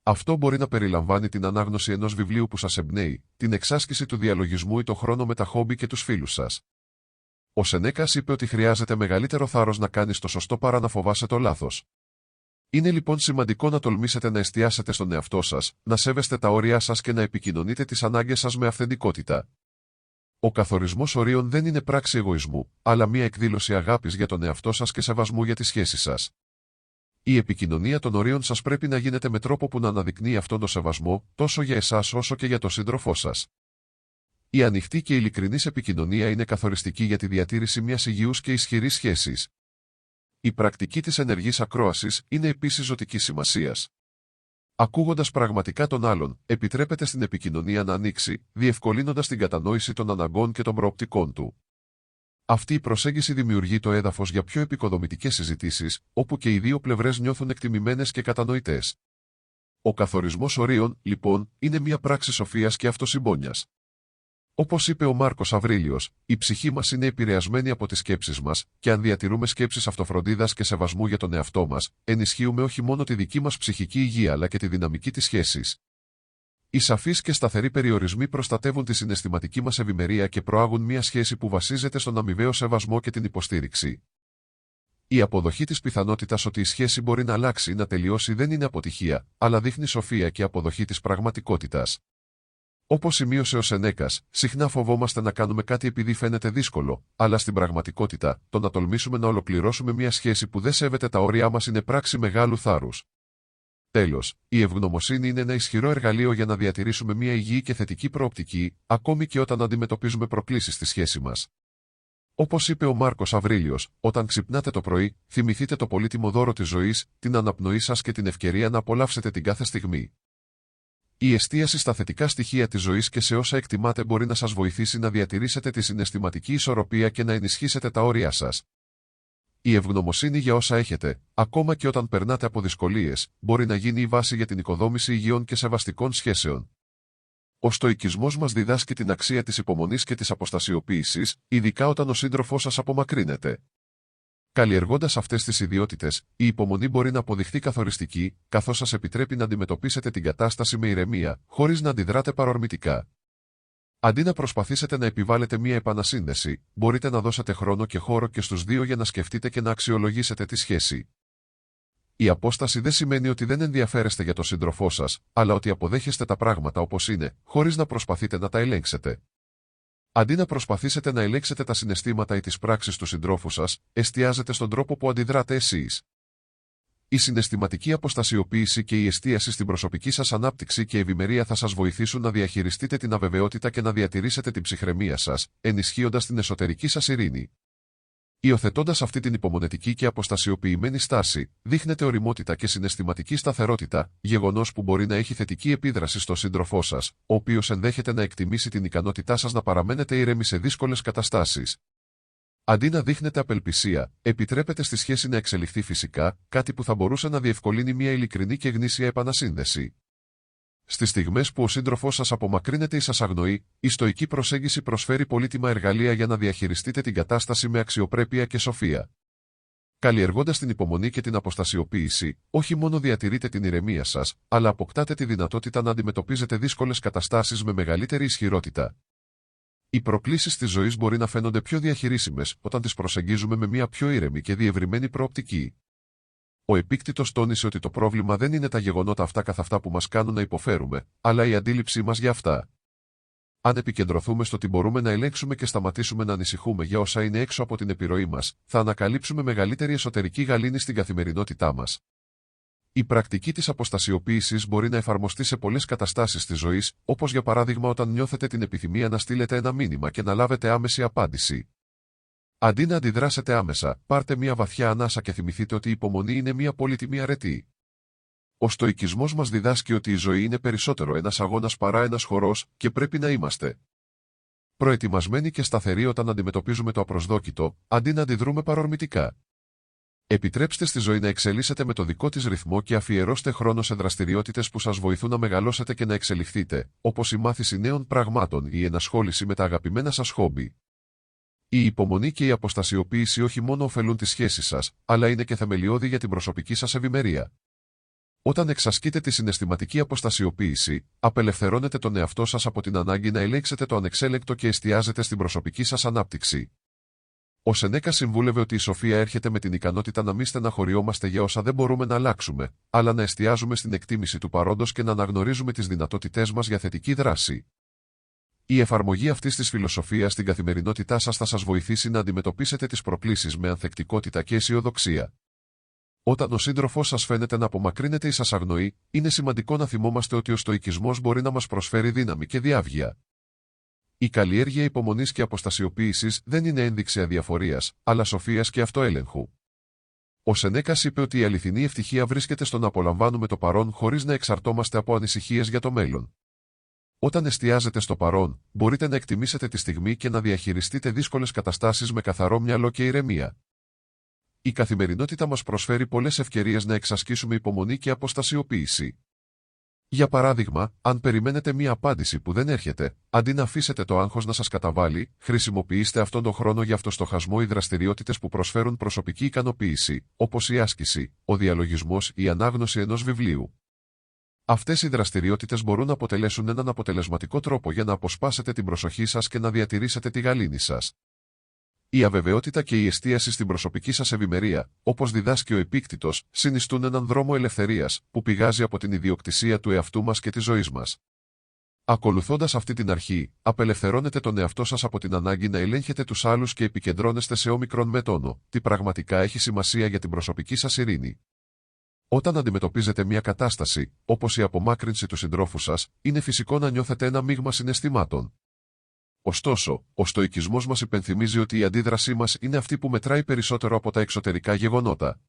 Αυτό μπορεί να περιλαμβάνει την ανάγνωση ενός βιβλίου που σας εμπνέει, την εξάσκηση του διαλογισμού ή το χρόνο με τα χόμπι και τους φίλους σας. Ο Σενέκας είπε ότι χρειάζεται μεγαλύτερο θάρρος να κάνεις το σωστό παρά να φοβάσαι το λάθος. Είναι λοιπόν σημαντικό να τολμήσετε να εστιάσετε στον εαυτό σας, να σέβεστε τα όρια σας και να επικοινωνείτε τις ανάγκες σας με αυθεντικότητα. Ο καθορισμός ορίων δεν είναι πράξη εγωισμού, αλλά μια εκδήλωση αγάπης για τον εαυτό σας και σεβασμού για τις σχέσεις σας. Η επικοινωνία των ορίων σας πρέπει να γίνεται με τρόπο που να αναδεικνύει αυτόν τον σεβασμό, τόσο για εσάς όσο και για τον σύντροφό σας. Η ανοιχτή και ειλικρινής επικοινωνία είναι καθοριστική για τη διατήρηση μιας υγιούς και ισχυρής σχέσης. Η πρακτική της ενεργής ακρόασης είναι επίσης ζωτικής σημασίας. Ακούγοντας πραγματικά τον άλλον, επιτρέπεται στην επικοινωνία να ανοίξει, διευκολύνοντας την κατανόηση των αναγκών και των προοπτικών του. Αυτή η προσέγγιση δημιουργεί το έδαφος για πιο επικοδομητικές συζητήσεις, όπου και οι δύο πλευρές νιώθουν εκτιμημένες και κατανοητές. Ο καθορισμός ορίων, λοιπόν, είναι μια πράξη σοφίας και αυτοσυμπόνιας. Όπως είπε ο Μάρκος Αβρίλιος, η ψυχή μας είναι επηρεασμένη από τις σκέψεις μας, και αν διατηρούμε σκέψεις αυτοφροντίδας και σεβασμού για τον εαυτό μας, ενισχύουμε όχι μόνο τη δική μας ψυχική υγεία αλλά και τη δυναμική της σχέσης. Οι σαφείς και σταθεροί περιορισμοί προστατεύουν τη συναισθηματική μας ευημερία και προάγουν μια σχέση που βασίζεται στον αμοιβαίο σεβασμό και την υποστήριξη. Η αποδοχή της πιθανότητας ότι η σχέση μπορεί να αλλάξει ή να τελειώσει δεν είναι αποτυχία, αλλά δείχνει σοφία και αποδοχή της πραγματικότητας. Όπως σημείωσε ο Σενέκας, συχνά φοβόμαστε να κάνουμε κάτι επειδή φαίνεται δύσκολο, αλλά στην πραγματικότητα, το να τολμήσουμε να ολοκληρώσουμε μια σχέση που δεν σέβεται τα όρια μας είναι πράξη μεγάλου θάρρους. Τέλος, η ευγνωμοσύνη είναι ένα ισχυρό εργαλείο για να διατηρήσουμε μια υγιή και θετική προοπτική, ακόμη και όταν αντιμετωπίζουμε προκλήσεις στη σχέση μας. Όπως είπε ο Μάρκος Αβρίλιος, όταν ξυπνάτε το πρωί, θυμηθείτε το πολύτιμο δώρο της ζωής, την αναπνοή σας και την ευκαιρία να απολαύσετε την κάθε στιγμή. Η εστίαση στα θετικά στοιχεία της ζωής και σε όσα εκτιμάτε μπορεί να σας βοηθήσει να διατηρήσετε τη συναισθηματική ισορροπία και να ενισχύσετε τα όρια σας. Η ευγνωμοσύνη για όσα έχετε, ακόμα και όταν περνάτε από δυσκολίες, μπορεί να γίνει η βάση για την οικοδόμηση υγιών και σεβαστικών σχέσεων. Ο στοικισμός μας διδάσκει την αξία της υπομονής και της αποστασιοποίησης, ειδικά όταν ο σύντροφός σας απομακρύνεται. Καλλιεργώντας αυτές τις ιδιότητες, η υπομονή μπορεί να αποδειχθεί καθοριστική, καθώς σας επιτρέπει να αντιμετωπίσετε την κατάσταση με ηρεμία, χωρίς να αντιδράτε παρορμητικά. Αντί να προσπαθήσετε να επιβάλλετε μία επανασύνδεση, μπορείτε να δώσετε χρόνο και χώρο και στους δύο για να σκεφτείτε και να αξιολογήσετε τη σχέση. Η απόσταση δεν σημαίνει ότι δεν ενδιαφέρεστε για τον σύντροφό σας, αλλά ότι αποδέχεστε τα πράγματα όπως είναι, χωρίς να προσπαθείτε να τα ελέγξετε. Αντί να προσπαθήσετε να ελέγξετε τα συναισθήματα ή τις πράξεις του συντρόφου σας, εστιάζετε στον τρόπο που αντιδράτε εσείς. Η συναισθηματική αποστασιοποίηση και η εστίαση στην προσωπική σας ανάπτυξη και ευημερία θα σας βοηθήσουν να διαχειριστείτε την αβεβαιότητα και να διατηρήσετε την ψυχραιμία σας, ενισχύοντας την εσωτερική σας ειρήνη. Υιοθετώντας αυτή την υπομονετική και αποστασιοποιημένη στάση, δείχνετε ωριμότητα και συναισθηματική σταθερότητα, γεγονός που μπορεί να έχει θετική επίδραση στον σύντροφό σας, ο οποίος ενδέχεται να εκτιμήσει την ικανότητά σας να παραμένετε ήρεμοι σε δύσκολες καταστάσεις. Αντί να δείχνετε απελπισία, επιτρέπετε στη σχέση να εξελιχθεί φυσικά, κάτι που θα μπορούσε να διευκολύνει μια ειλικρινή και γνήσια επανασύνδεση. Στις στιγμές που ο σύντροφός σας απομακρύνεται ή σας αγνοεί, η στοική προσέγγιση προσφέρει πολύτιμα εργαλεία για να διαχειριστείτε την κατάσταση με αξιοπρέπεια και σοφία. Καλλιεργώντας την υπομονή και την αποστασιοποίηση, όχι μόνο διατηρείτε την ηρεμία σας, αλλά αποκτάτε τη δυνατότητα να αντιμετωπίζετε δύσκολες καταστάσεις με μεγαλύτερη ισχυρότητα. Οι προκλήσεις της ζωής μπορεί να φαίνονται πιο διαχειρίσιμες όταν τις προσεγγίζουμε με μια πιο ήρεμη και διευρυμένη προοπτική. Ο Επίκτητος τόνισε ότι το πρόβλημα δεν είναι τα γεγονότα αυτά καθ' αυτά που μας κάνουν να υποφέρουμε, αλλά η αντίληψή μας για αυτά. Αν επικεντρωθούμε στο τι μπορούμε να ελέγξουμε και σταματήσουμε να ανησυχούμε για όσα είναι έξω από την επιρροή μας, θα ανακαλύψουμε μεγαλύτερη εσωτερική γαλήνη στην καθημερινότητά μας. Η πρακτική της αποστασιοποίησης μπορεί να εφαρμοστεί σε πολλές καταστάσεις της ζωής, όπως για παράδειγμα όταν νιώθετε την επιθυμία να στείλετε ένα μήνυμα και να λάβετε άμεση απάντηση. Αντί να αντιδράσετε άμεσα, πάρτε μια βαθιά ανάσα και θυμηθείτε ότι η υπομονή είναι μια πολύτιμη αρετή. Ο στοικισμός μας διδάσκει ότι η ζωή είναι περισσότερο ένας αγώνας παρά ένας χορός και πρέπει να είμαστε προετοιμασμένοι και σταθεροί όταν αντιμετωπίζουμε το απροσδόκητο, αντί να αντιδρούμε παρορμητικά. Επιτρέψτε στη ζωή να εξελίσσεται με το δικό της ρυθμό και αφιερώστε χρόνο σε δραστηριότητες που σας βοηθούν να μεγαλώσετε και να εξελιχθείτε, όπως η μάθηση νέων πραγμάτων ή η ενασχόληση με τα αγαπημένα σας χόμπι. Η υπομονή και η αποστασιοποίηση όχι μόνο ωφελούν τις σχέσεις σας, αλλά είναι και θεμελιώδη για την προσωπική σας ευημερία. Όταν εξασκείτε τη συναισθηματική αποστασιοποίηση, απελευθερώνετε τον εαυτό σας από την ανάγκη να ελέγξετε το ανεξέλεγκτο και εστιάζετε στην προσωπική σας ανάπτυξη. Ο Σενέκα συμβούλευε ότι η σοφία έρχεται με την ικανότητα να μην στεναχωριόμαστε για όσα δεν μπορούμε να αλλάξουμε, αλλά να εστιάζουμε στην εκτίμηση του παρόντος και να αναγνωρίζουμε τις δυνατότητές μας για θετική δράση. Η εφαρμογή αυτής της φιλοσοφίας στην καθημερινότητά σας θα σας βοηθήσει να αντιμετωπίσετε τις προκλήσεις με ανθεκτικότητα και αισιοδοξία. Όταν ο σύντροφός σας φαίνεται να απομακρύνεται ή σας αγνοεί, είναι σημαντικό να θυμόμαστε ότι ο στοικισμός μπορεί να μας προσφέρει δύναμη και διάβγεια. Η καλλιέργεια υπομονής και αποστασιοποίησης δεν είναι ένδειξη αδιαφορίας, αλλά σοφίας και αυτοέλεγχου. Ο Σενέκας είπε ότι η αληθινή ευτυχία βρίσκεται στο να απολαμβάνουμε το παρόν χωρίς να εξαρτώμαστε από ανησυχίες για το μέλλον. Όταν εστιάζετε στο παρόν, μπορείτε να εκτιμήσετε τη στιγμή και να διαχειριστείτε δύσκολες καταστάσεις με καθαρό μυαλό και ηρεμία. Η καθημερινότητα μας προσφέρει πολλές ευκαιρίες να εξασκήσουμε υπομονή και αποστασιοποίηση. Για παράδειγμα, αν περιμένετε μία απάντηση που δεν έρχεται, αντί να αφήσετε το άγχος να σας καταβάλει, χρησιμοποιήστε αυτόν τον χρόνο για αυτοστοχασμό ή δραστηριότητες που προσφέρουν προσωπική ικανοποίηση, όπως η άσκηση, ο διαλογισμός ή η ανάγνωση ενός βιβλίου. Αυτές οι δραστηριότητες μπορούν να αποτελέσουν έναν αποτελεσματικό τρόπο για να αποσπάσετε την προσοχή σας και να διατηρήσετε τη γαλήνη σας. Η αβεβαιότητα και η εστίαση στην προσωπική σας ευημερία, όπως διδάσκει ο Επίκτητος, συνιστούν έναν δρόμο ελευθερίας, που πηγάζει από την ιδιοκτησία του εαυτού μας και της ζωής μας. Ακολουθώντας αυτή την αρχή, απελευθερώνετε τον εαυτό σας από την ανάγκη να ελέγχετε τους άλλους και επικεντρώνεστε σε όμικρον με τόνο, τι πραγματικά έχει σημασία για την προσωπική σας ειρήνη. Όταν αντιμετωπίζετε μια κατάσταση, όπως η απομάκρυνση του συντρόφου σας, είναι φυσικό να νιώθετε ένα μείγμα συναισθημάτων. Ωστόσο, ο στοικισμός μας υπενθυμίζει ότι η αντίδρασή μας είναι αυτή που μετράει περισσότερο από τα εξωτερικά γεγονότα.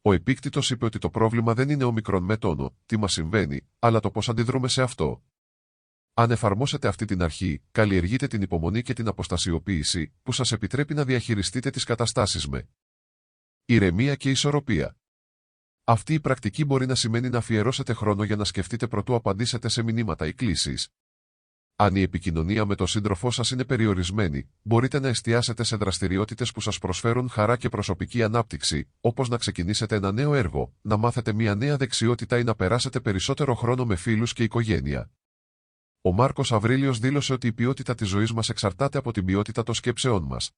Ο Επίκτητος είπε ότι το πρόβλημα δεν είναι όμικρον με τόνο, τι μας συμβαίνει, αλλά το πώς αντιδρούμε σε αυτό. Αν εφαρμόσετε αυτή την αρχή, καλλιεργείτε την υπομονή και την αποστασιοποίηση, που σας επιτρέπει να διαχειριστείτε τις καταστάσεις με ηρεμία και ισορροπία. Αυτή η πρακτική μπορεί να σημαίνει να αφιερώσετε χρόνο για να σκεφτείτε προτού απαντήσετε σε μηνύματα ή κλήσεις. Αν η επικοινωνία με τον σύντροφό σας είναι περιορισμένη, μπορείτε να εστιάσετε σε δραστηριότητες που σας προσφέρουν χαρά και προσωπική ανάπτυξη, όπως να ξεκινήσετε ένα νέο έργο, να μάθετε μια νέα δεξιότητα ή να περάσετε περισσότερο χρόνο με φίλους και οικογένεια. Ο Μάρκος Αβρίλιος δήλωσε ότι η ποιότητα της ζωής μας εξαρτάται από την ποιότητα των σκέψεών μας.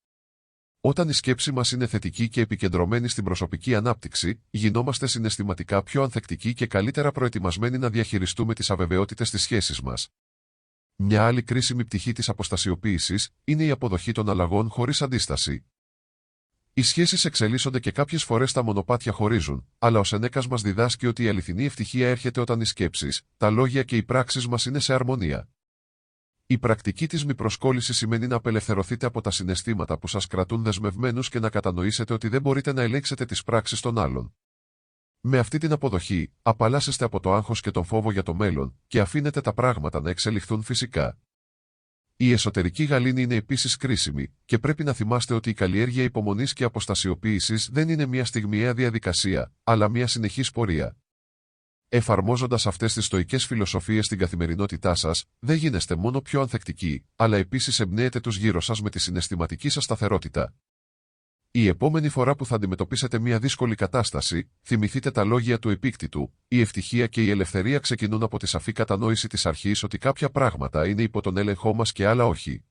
Όταν η σκέψη μας είναι θετική και επικεντρωμένη στην προσωπική ανάπτυξη, γινόμαστε συναισθηματικά πιο ανθεκτικοί και καλύτερα προετοιμασμένοι να διαχειριστούμε τις αβεβαιότητες στις σχέσεις μας. Μια άλλη κρίσιμη πτυχή της αποστασιοποίησης είναι η αποδοχή των αλλαγών χωρίς αντίσταση. Οι σχέσεις εξελίσσονται και κάποιες φορές τα μονοπάτια χωρίζουν, αλλά ο Σενέκας μας διδάσκει ότι η αληθινή ευτυχία έρχεται όταν οι σκέψεις, τα λόγια και οι πράξεις μας είναι σε αρμονία. Η πρακτική της μη προσκόλλησης σημαίνει να απελευθερωθείτε από τα συναισθήματα που σας κρατούν δεσμευμένους και να κατανοήσετε ότι δεν μπορείτε να ελέγξετε τις πράξεις των άλλων. Με αυτή την αποδοχή, απαλλάσσεστε από το άγχος και τον φόβο για το μέλλον και αφήνετε τα πράγματα να εξελιχθούν φυσικά. Η εσωτερική γαλήνη είναι επίσης κρίσιμη, και πρέπει να θυμάστε ότι η καλλιέργεια υπομονής και αποστασιοποίησης δεν είναι μια στιγμιαία διαδικασία, αλλά μια συνεχής πορεία. Εφαρμόζοντας αυτές τις στοικές φιλοσοφίες στην καθημερινότητά σας, δεν γίνεστε μόνο πιο ανθεκτικοί, αλλά επίσης εμπνέετε τους γύρω σας με τη συναισθηματική σας σταθερότητα. Η επόμενη φορά που θα αντιμετωπίσετε μια δύσκολη κατάσταση, θυμηθείτε τα λόγια του Επίκτητου: η ευτυχία και η ελευθερία ξεκινούν από τη σαφή κατανόηση της αρχής ότι κάποια πράγματα είναι υπό τον έλεγχό μας και άλλα όχι.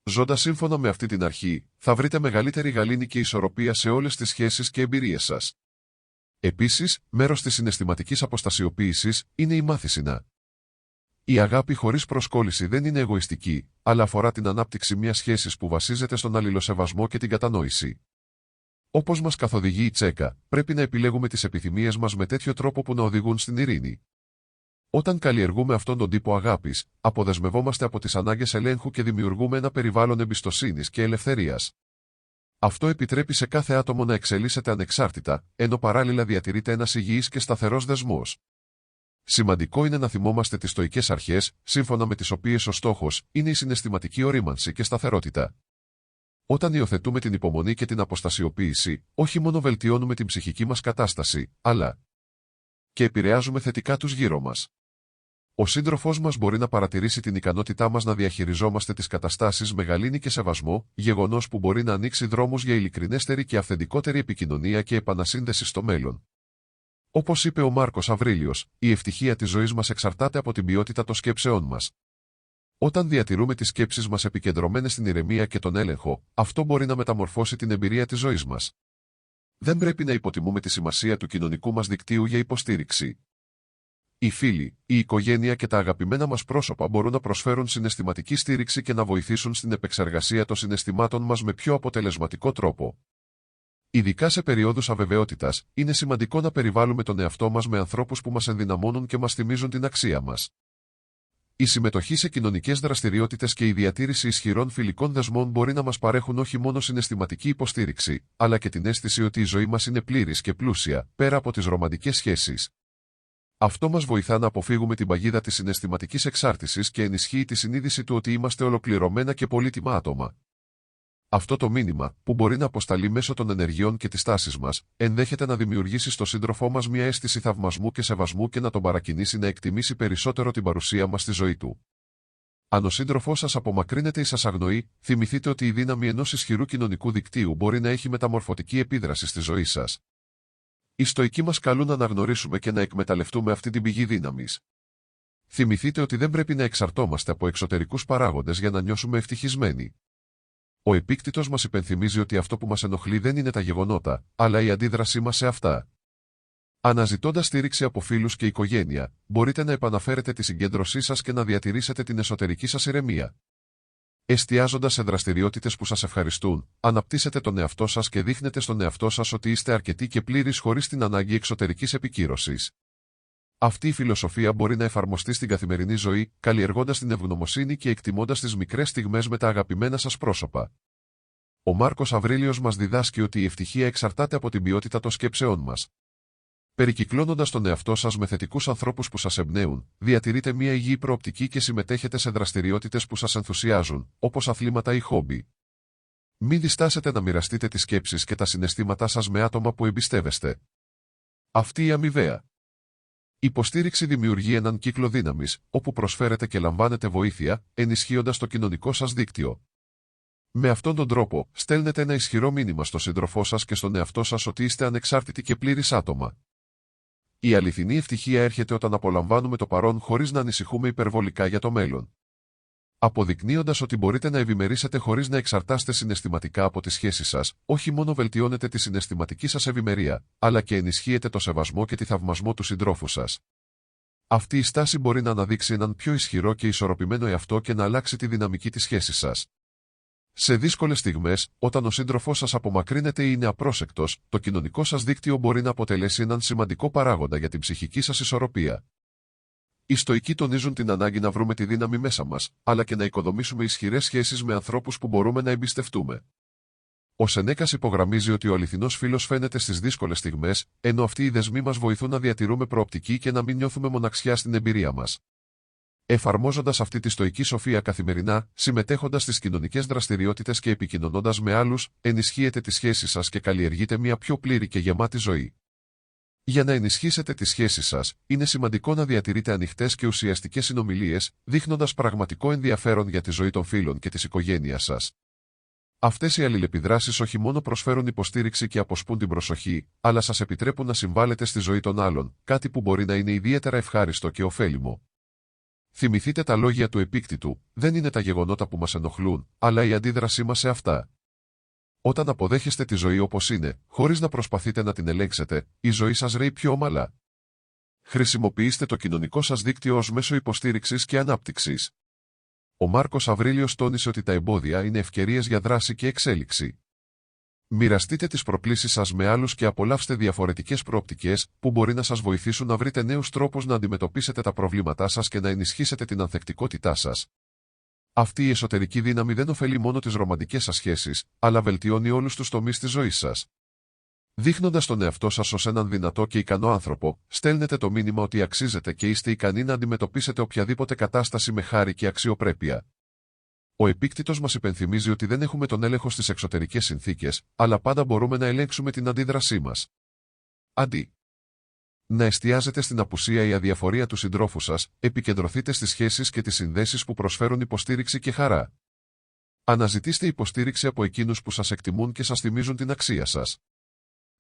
Ζώντας σύμφωνα με αυτή την αρχή, θα βρείτε μεγαλύτερη γαλήνη και ισορροπία σε όλες τις σχέσεις και εμπειρίες σας. Επίσης, μέρος της συναισθηματικής αποστασιοποίησης είναι η μάθηση να. Η αγάπη χωρίς προσκόλληση δεν είναι εγωιστική, αλλά αφορά την ανάπτυξη μιας σχέσης που βασίζεται στον αλληλοσεβασμό και την κατανόηση. Όπως μας καθοδηγεί η Τσέκα, πρέπει να επιλέγουμε τις επιθυμίες μας με τέτοιο τρόπο που να οδηγούν στην ειρήνη. Όταν καλλιεργούμε αυτόν τον τύπο αγάπης, αποδεσμευόμαστε από τις ανάγκες ελέγχου και δημιουργούμε ένα περιβάλλον εμπιστοσύνης και ελευθερίας. Αυτό επιτρέπει σε κάθε άτομο να εξελίσσεται ανεξάρτητα, ενώ παράλληλα διατηρείται ένας υγιής και σταθερός δεσμός. Σημαντικό είναι να θυμόμαστε τις στοικές αρχές, σύμφωνα με τις οποίες ο στόχος είναι η συναισθηματική ορίμανση και σταθερότητα. Όταν υιοθετούμε την υπομονή και την αποστασιοποίηση, όχι μόνο βελτιώνουμε την ψυχική μας κατάσταση, αλλά και επηρεάζουμε θετικά τους γύρω μας. Ο σύντροφός μας μπορεί να παρατηρήσει την ικανότητά μας να διαχειριζόμαστε τις καταστάσεις με γαλήνη και σεβασμό, γεγονός που μπορεί να ανοίξει δρόμους για ειλικρινέστερη και αυθεντικότερη επικοινωνία και επανασύνδεση στο μέλλον. Όπως είπε ο Μάρκος Αβρίλιος, η ευτυχία της ζωής μας εξαρτάται από την ποιότητα των σκέψεών μας. Όταν διατηρούμε τις σκέψεις μας επικεντρωμένες στην ηρεμία και τον έλεγχο, αυτό μπορεί να μεταμορφώσει την εμπειρία της ζωής μας. Δεν πρέπει να υποτιμούμε τη σημασία του κοινωνικού μας δικτύου για υποστήριξη. Οι φίλοι, η οικογένεια και τα αγαπημένα μας πρόσωπα μπορούν να προσφέρουν συναισθηματική στήριξη και να βοηθήσουν στην επεξεργασία των συναισθημάτων μας με πιο αποτελεσματικό τρόπο. Ειδικά σε περιόδους αβεβαιότητας, είναι σημαντικό να περιβάλλουμε τον εαυτό μας με ανθρώπους που μας ενδυναμώνουν και μας θυμίζουν την αξία μας. Η συμμετοχή σε κοινωνικές δραστηριότητες και η διατήρηση ισχυρών φιλικών δεσμών μπορεί να μας παρέχουν όχι μόνο συναισθηματική υποστήριξη, αλλά και την αίσθηση ότι η ζωή μας είναι πλήρης και πλούσια, πέρα από τις ρομαντικές σχέσεις. Αυτό μας βοηθά να αποφύγουμε την παγίδα της συναισθηματικής εξάρτησης και ενισχύει τη συνείδηση του ότι είμαστε ολοκληρωμένα και πολύτιμα άτομα. Αυτό το μήνυμα, που μπορεί να αποσταλεί μέσω των ενεργειών και της τάσης μας, ενδέχεται να δημιουργήσει στο σύντροφό μας μια αίσθηση θαυμασμού και σεβασμού και να τον παρακινήσει να εκτιμήσει περισσότερο την παρουσία μας στη ζωή του. Αν ο σύντροφός σας απομακρύνεται ή σας αγνοεί, θυμηθείτε ότι η δύναμη ενός ισχυρού κοινωνικού δικτύου μπορεί να έχει μεταμορφωτική επίδραση στη ζωή σας. Οι στοικοί μας καλούν να αναγνωρίσουμε και να εκμεταλλευτούμε αυτή την πηγή δύναμης. Θυμηθείτε ότι δεν πρέπει να εξαρτώμαστε από εξωτερικούς παράγοντες για να νιώσουμε ευτυχισμένοι. Ο Επίκτητος μας υπενθυμίζει ότι αυτό που μας ενοχλεί δεν είναι τα γεγονότα, αλλά η αντίδρασή μας σε αυτά. Αναζητώντας στήριξη από φίλους και οικογένεια, μπορείτε να επαναφέρετε τη συγκέντρωσή σας και να διατηρήσετε την εσωτερική σας ηρεμία. Εστιάζοντας σε δραστηριότητες που σας ευχαριστούν, αναπτύσσετε τον εαυτό σας και δείχνετε στον εαυτό σας ότι είστε αρκετοί και πλήρεις χωρίς την ανάγκη εξωτερικής επικύρωσης. Αυτή η φιλοσοφία μπορεί να εφαρμοστεί στην καθημερινή ζωή, καλλιεργώντας την ευγνωμοσύνη και εκτιμώντας τις μικρές στιγμές με τα αγαπημένα σας πρόσωπα. Ο Μάρκος Αβρίλιος μας διδάσκει ότι η ευτυχία εξαρτάται από την ποιότητα των σκέψεών μας. Περικυκλώνοντας τον εαυτό σας με θετικούς ανθρώπους που σας εμπνέουν, διατηρείτε μια υγιή προοπτική και συμμετέχετε σε δραστηριότητες που σας ενθουσιάζουν, όπως αθλήματα ή χόμπι. Μην διστάσετε να μοιραστείτε τις σκέψεις και τα συναισθήματά σας με άτομα που εμπιστεύεστε. Αυτή η αμοιβαία υποστήριξη δημιουργεί έναν κύκλο δύναμης, όπου προσφέρετε και λαμβάνετε βοήθεια, ενισχύοντας το κοινωνικό σας δίκτυο. Με αυτόν τον τρόπο, στέλνετε ένα ισχυρό μήνυμα στον σύντροφό σας και στον εαυτό σας ότι είστε ανεξάρτητοι και πλήρεις άτομα. Η αληθινή ευτυχία έρχεται όταν απολαμβάνουμε το παρόν χωρίς να ανησυχούμε υπερβολικά για το μέλλον. Αποδεικνύοντας ότι μπορείτε να ευημερήσετε χωρίς να εξαρτάστε συναισθηματικά από τις σχέσεις σας, όχι μόνο βελτιώνετε τη συναισθηματική σας ευημερία, αλλά και ενισχύετε το σεβασμό και τη θαυμασμό του συντρόφου σας. Αυτή η στάση μπορεί να αναδείξει έναν πιο ισχυρό και ισορροπημένο εαυτό και να αλλάξει τη δυναμική της σχέσης σας. Σε δύσκολες στιγμές, όταν ο σύντροφός σας απομακρύνεται ή είναι απρόσεκτος, το κοινωνικό σας δίκτυο μπορεί να αποτελέσει έναν σημαντικό παράγοντα για την ψυχική σας ισορροπία. Οι στοικοί τονίζουν την ανάγκη να βρούμε τη δύναμη μέσα μας, αλλά και να οικοδομήσουμε ισχυρές σχέσεις με ανθρώπους που μπορούμε να εμπιστευτούμε. Ο Σενέκας υπογραμμίζει ότι ο αληθινός φίλος φαίνεται στις δύσκολες στιγμές, ενώ αυτοί οι δεσμοί μας βοηθούν να διατηρούμε προοπτική και να μην νιώθουμε μοναξιά στην εμπειρία μας. Εφαρμόζοντας αυτή τη στοική σοφία καθημερινά, συμμετέχοντας στις κοινωνικές δραστηριότητες και επικοινωνώντας με άλλους, ενισχύετε τις σχέσεις σας και καλλιεργείτε μια πιο πλήρη και γεμάτη ζωή. Για να ενισχύσετε τις σχέσεις σας, είναι σημαντικό να διατηρείτε ανοιχτές και ουσιαστικές συνομιλίες, δείχνοντας πραγματικό ενδιαφέρον για τη ζωή των φίλων και της οικογένειας σας. Αυτές οι αλληλεπιδράσεις όχι μόνο προσφέρουν υποστήριξη και αποσπούν την προσοχή, αλλά σας επιτρέπουν να συμβάλλετε στη ζωή των άλλων, κάτι που μπορεί να είναι ιδιαίτερα ευχάριστο και ωφέλιμο. Θυμηθείτε τα λόγια του Επίκτητου: δεν είναι τα γεγονότα που μας ενοχλούν, αλλά η αντίδρασή μας σε αυτά. Όταν αποδέχεστε τη ζωή όπως είναι, χωρίς να προσπαθείτε να την ελέγξετε, η ζωή σας ρέει πιο ομαλά. Χρησιμοποιήστε το κοινωνικό σας δίκτυο ως μέσο υποστήριξης και ανάπτυξης. Ο Μάρκος Αβρίλιος τόνισε ότι τα εμπόδια είναι ευκαιρίες για δράση και εξέλιξη. Μοιραστείτε τις προκλήσεις σας με άλλους και απολαύστε διαφορετικές προοπτικές που μπορεί να σας βοηθήσουν να βρείτε νέους τρόπους να αντιμετωπίσετε τα προβλήματά σας και να ενισχύσετε την ανθεκτικότητά σας. Αυτή η εσωτερική δύναμη δεν ωφελεί μόνο τις ρομαντικές σας σχέσεις, αλλά βελτιώνει όλους τους τομείς της ζωής σας. Δείχνοντας τον εαυτό σας ως έναν δυνατό και ικανό άνθρωπο, στέλνετε το μήνυμα ότι αξίζετε και είστε ικανοί να αντιμετωπίσετε οποιαδήποτε κατάσταση με χάρη και αξιοπρέπεια. Ο επίκτητος μας υπενθυμίζει ότι δεν έχουμε τον έλεγχο στις εξωτερικές συνθήκες, αλλά πάντα μπορούμε να ελέγξουμε την αντίδρασή μας. Αντί να εστιάζετε στην απουσία ή αδιαφορία του συντρόφου σας, επικεντρωθείτε στις σχέσεις και τις συνδέσεις που προσφέρουν υποστήριξη και χαρά. Αναζητήστε υποστήριξη από εκείνους που σας εκτιμούν και σας θυμίζουν την αξία σας.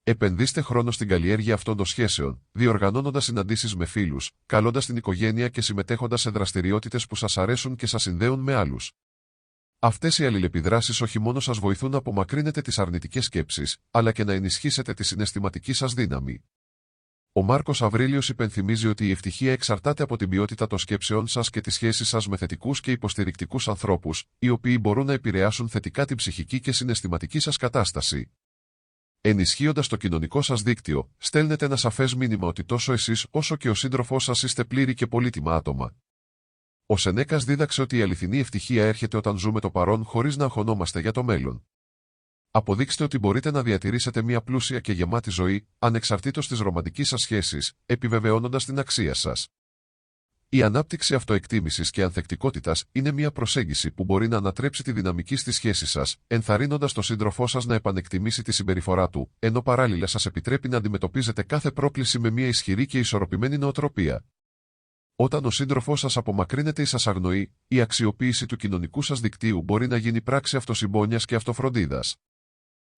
Επενδύστε χρόνο στην καλλιέργεια αυτών των σχέσεων, διοργανώνοντας συναντήσεις με φίλους, καλώντας την οικογένεια και συμμετέχοντας σε δραστηριότητες που σας αρέσουν και σας συνδέουν με άλλους. Αυτές οι αλληλεπιδράσεις όχι μόνο σας βοηθούν να απομακρύνετε τις αρνητικές σκέψεις, αλλά και να ενισχύσετε τη συναισθηματική σας δύναμη. Ο Μάρκος Αβρίλιος υπενθυμίζει ότι η ευτυχία εξαρτάται από την ποιότητα των σκέψεών σας και τις σχέσεις σας με θετικούς και υποστηρικτικούς ανθρώπους, οι οποίοι μπορούν να επηρεάσουν θετικά την ψυχική και συναισθηματική σας κατάσταση. Ενισχύοντας το κοινωνικό σας δίκτυο, στέλνετε ένα σαφές μήνυμα ότι τόσο εσείς όσο και ο σύντροφός σας είστε πλήρη και πολύτιμα άτομα. Ο Σενέκας δίδαξε ότι η αληθινή ευτυχία έρχεται όταν ζούμε το παρόν χωρίς να αγχωνόμαστε για το μέλλον. Αποδείξτε ότι μπορείτε να διατηρήσετε μια πλούσια και γεμάτη ζωή, ανεξαρτήτως της ρομαντικής σας σχέσης, επιβεβαιώνοντας την αξία σας. Η ανάπτυξη αυτοεκτίμησης και ανθεκτικότητας είναι μια προσέγγιση που μπορεί να ανατρέψει τη δυναμική στη σχέση σας, ενθαρρύνοντας τον σύντροφό σας να επανεκτιμήσει τη συμπεριφορά του, ενώ παράλληλα σας επιτρέπει να αντιμετωπίζετε κάθε πρόκληση με μια ισχυρή και ισορροπημένη νοοτροπία. Όταν ο σύντροφός σας απομακρύνεται ή σας αγνοεί, η αξιοποίηση του κοινωνικού σας δικτύου μπορεί να γίνει πράξη αυτοσυμπόνιας και αυτοφροντίδας.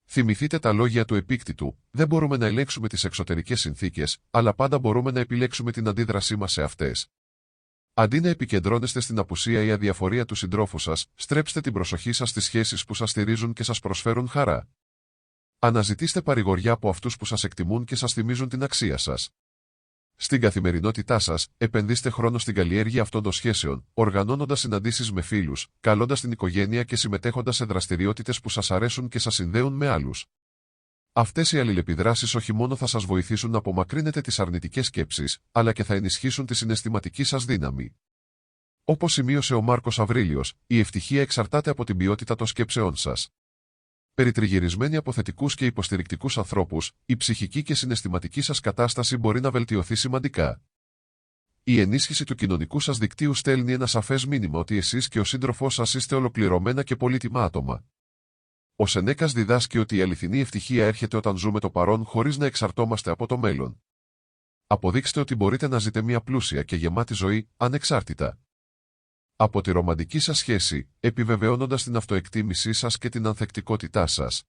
Θυμηθείτε τα λόγια του επίκτητου: δεν μπορούμε να ελέγξουμε τις εξωτερικές συνθήκες, αλλά πάντα μπορούμε να επιλέξουμε την αντίδρασή μας σε αυτές. Αντί να επικεντρώνεστε στην απουσία ή αδιαφορία του συντρόφου σας, στρέψτε την προσοχή σας στις σχέσεις που σας στηρίζουν και σας προσφέρουν χαρά. Αναζητήστε παρηγοριά από αυτούς που σας εκτιμούν και σας θυμίζουν την αξία σας. Στην καθημερινότητά σας, επενδύστε χρόνο στην καλλιέργεια αυτών των σχέσεων, οργανώνοντας συναντήσεις με φίλους, καλώντας την οικογένεια και συμμετέχοντας σε δραστηριότητες που σας αρέσουν και σας συνδέουν με άλλους. Αυτές οι αλληλεπιδράσεις όχι μόνο θα σας βοηθήσουν να απομακρύνετε τις αρνητικές σκέψεις, αλλά και θα ενισχύσουν τη συναισθηματική σας δύναμη. Όπως σημείωσε ο Μάρκος Αβρίλιος, η ευτυχία εξαρτάται από την ποιότητα των σκέψεών σας. Περιτριγυρισμένοι από θετικούς και υποστηρικτικούς ανθρώπους, η ψυχική και συναισθηματική σας κατάσταση μπορεί να βελτιωθεί σημαντικά. Η ενίσχυση του κοινωνικού σας δικτύου στέλνει ένα σαφές μήνυμα ότι εσείς και ο σύντροφός σας είστε ολοκληρωμένα και πολύτιμα άτομα. Ο Σενέκας διδάσκει ότι η αληθινή ευτυχία έρχεται όταν ζούμε το παρόν χωρίς να εξαρτώμαστε από το μέλλον. Αποδείξτε ότι μπορείτε να ζείτε μια πλούσια και γεμάτη ζωή, ανεξάρτητα από τη ρομαντική σας σχέση, επιβεβαιώνοντας την αυτοεκτίμησή σας και την ανθεκτικότητά σας.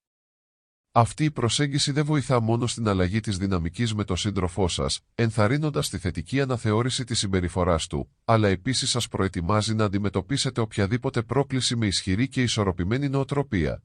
Αυτή η προσέγγιση δεν βοηθά μόνο στην αλλαγή της δυναμικής με τον σύντροφό σας, ενθαρρύνοντας τη θετική αναθεώρηση της συμπεριφοράς του, αλλά επίσης σας προετοιμάζει να αντιμετωπίσετε οποιαδήποτε πρόκληση με ισχυρή και ισορροπημένη νοοτροπία.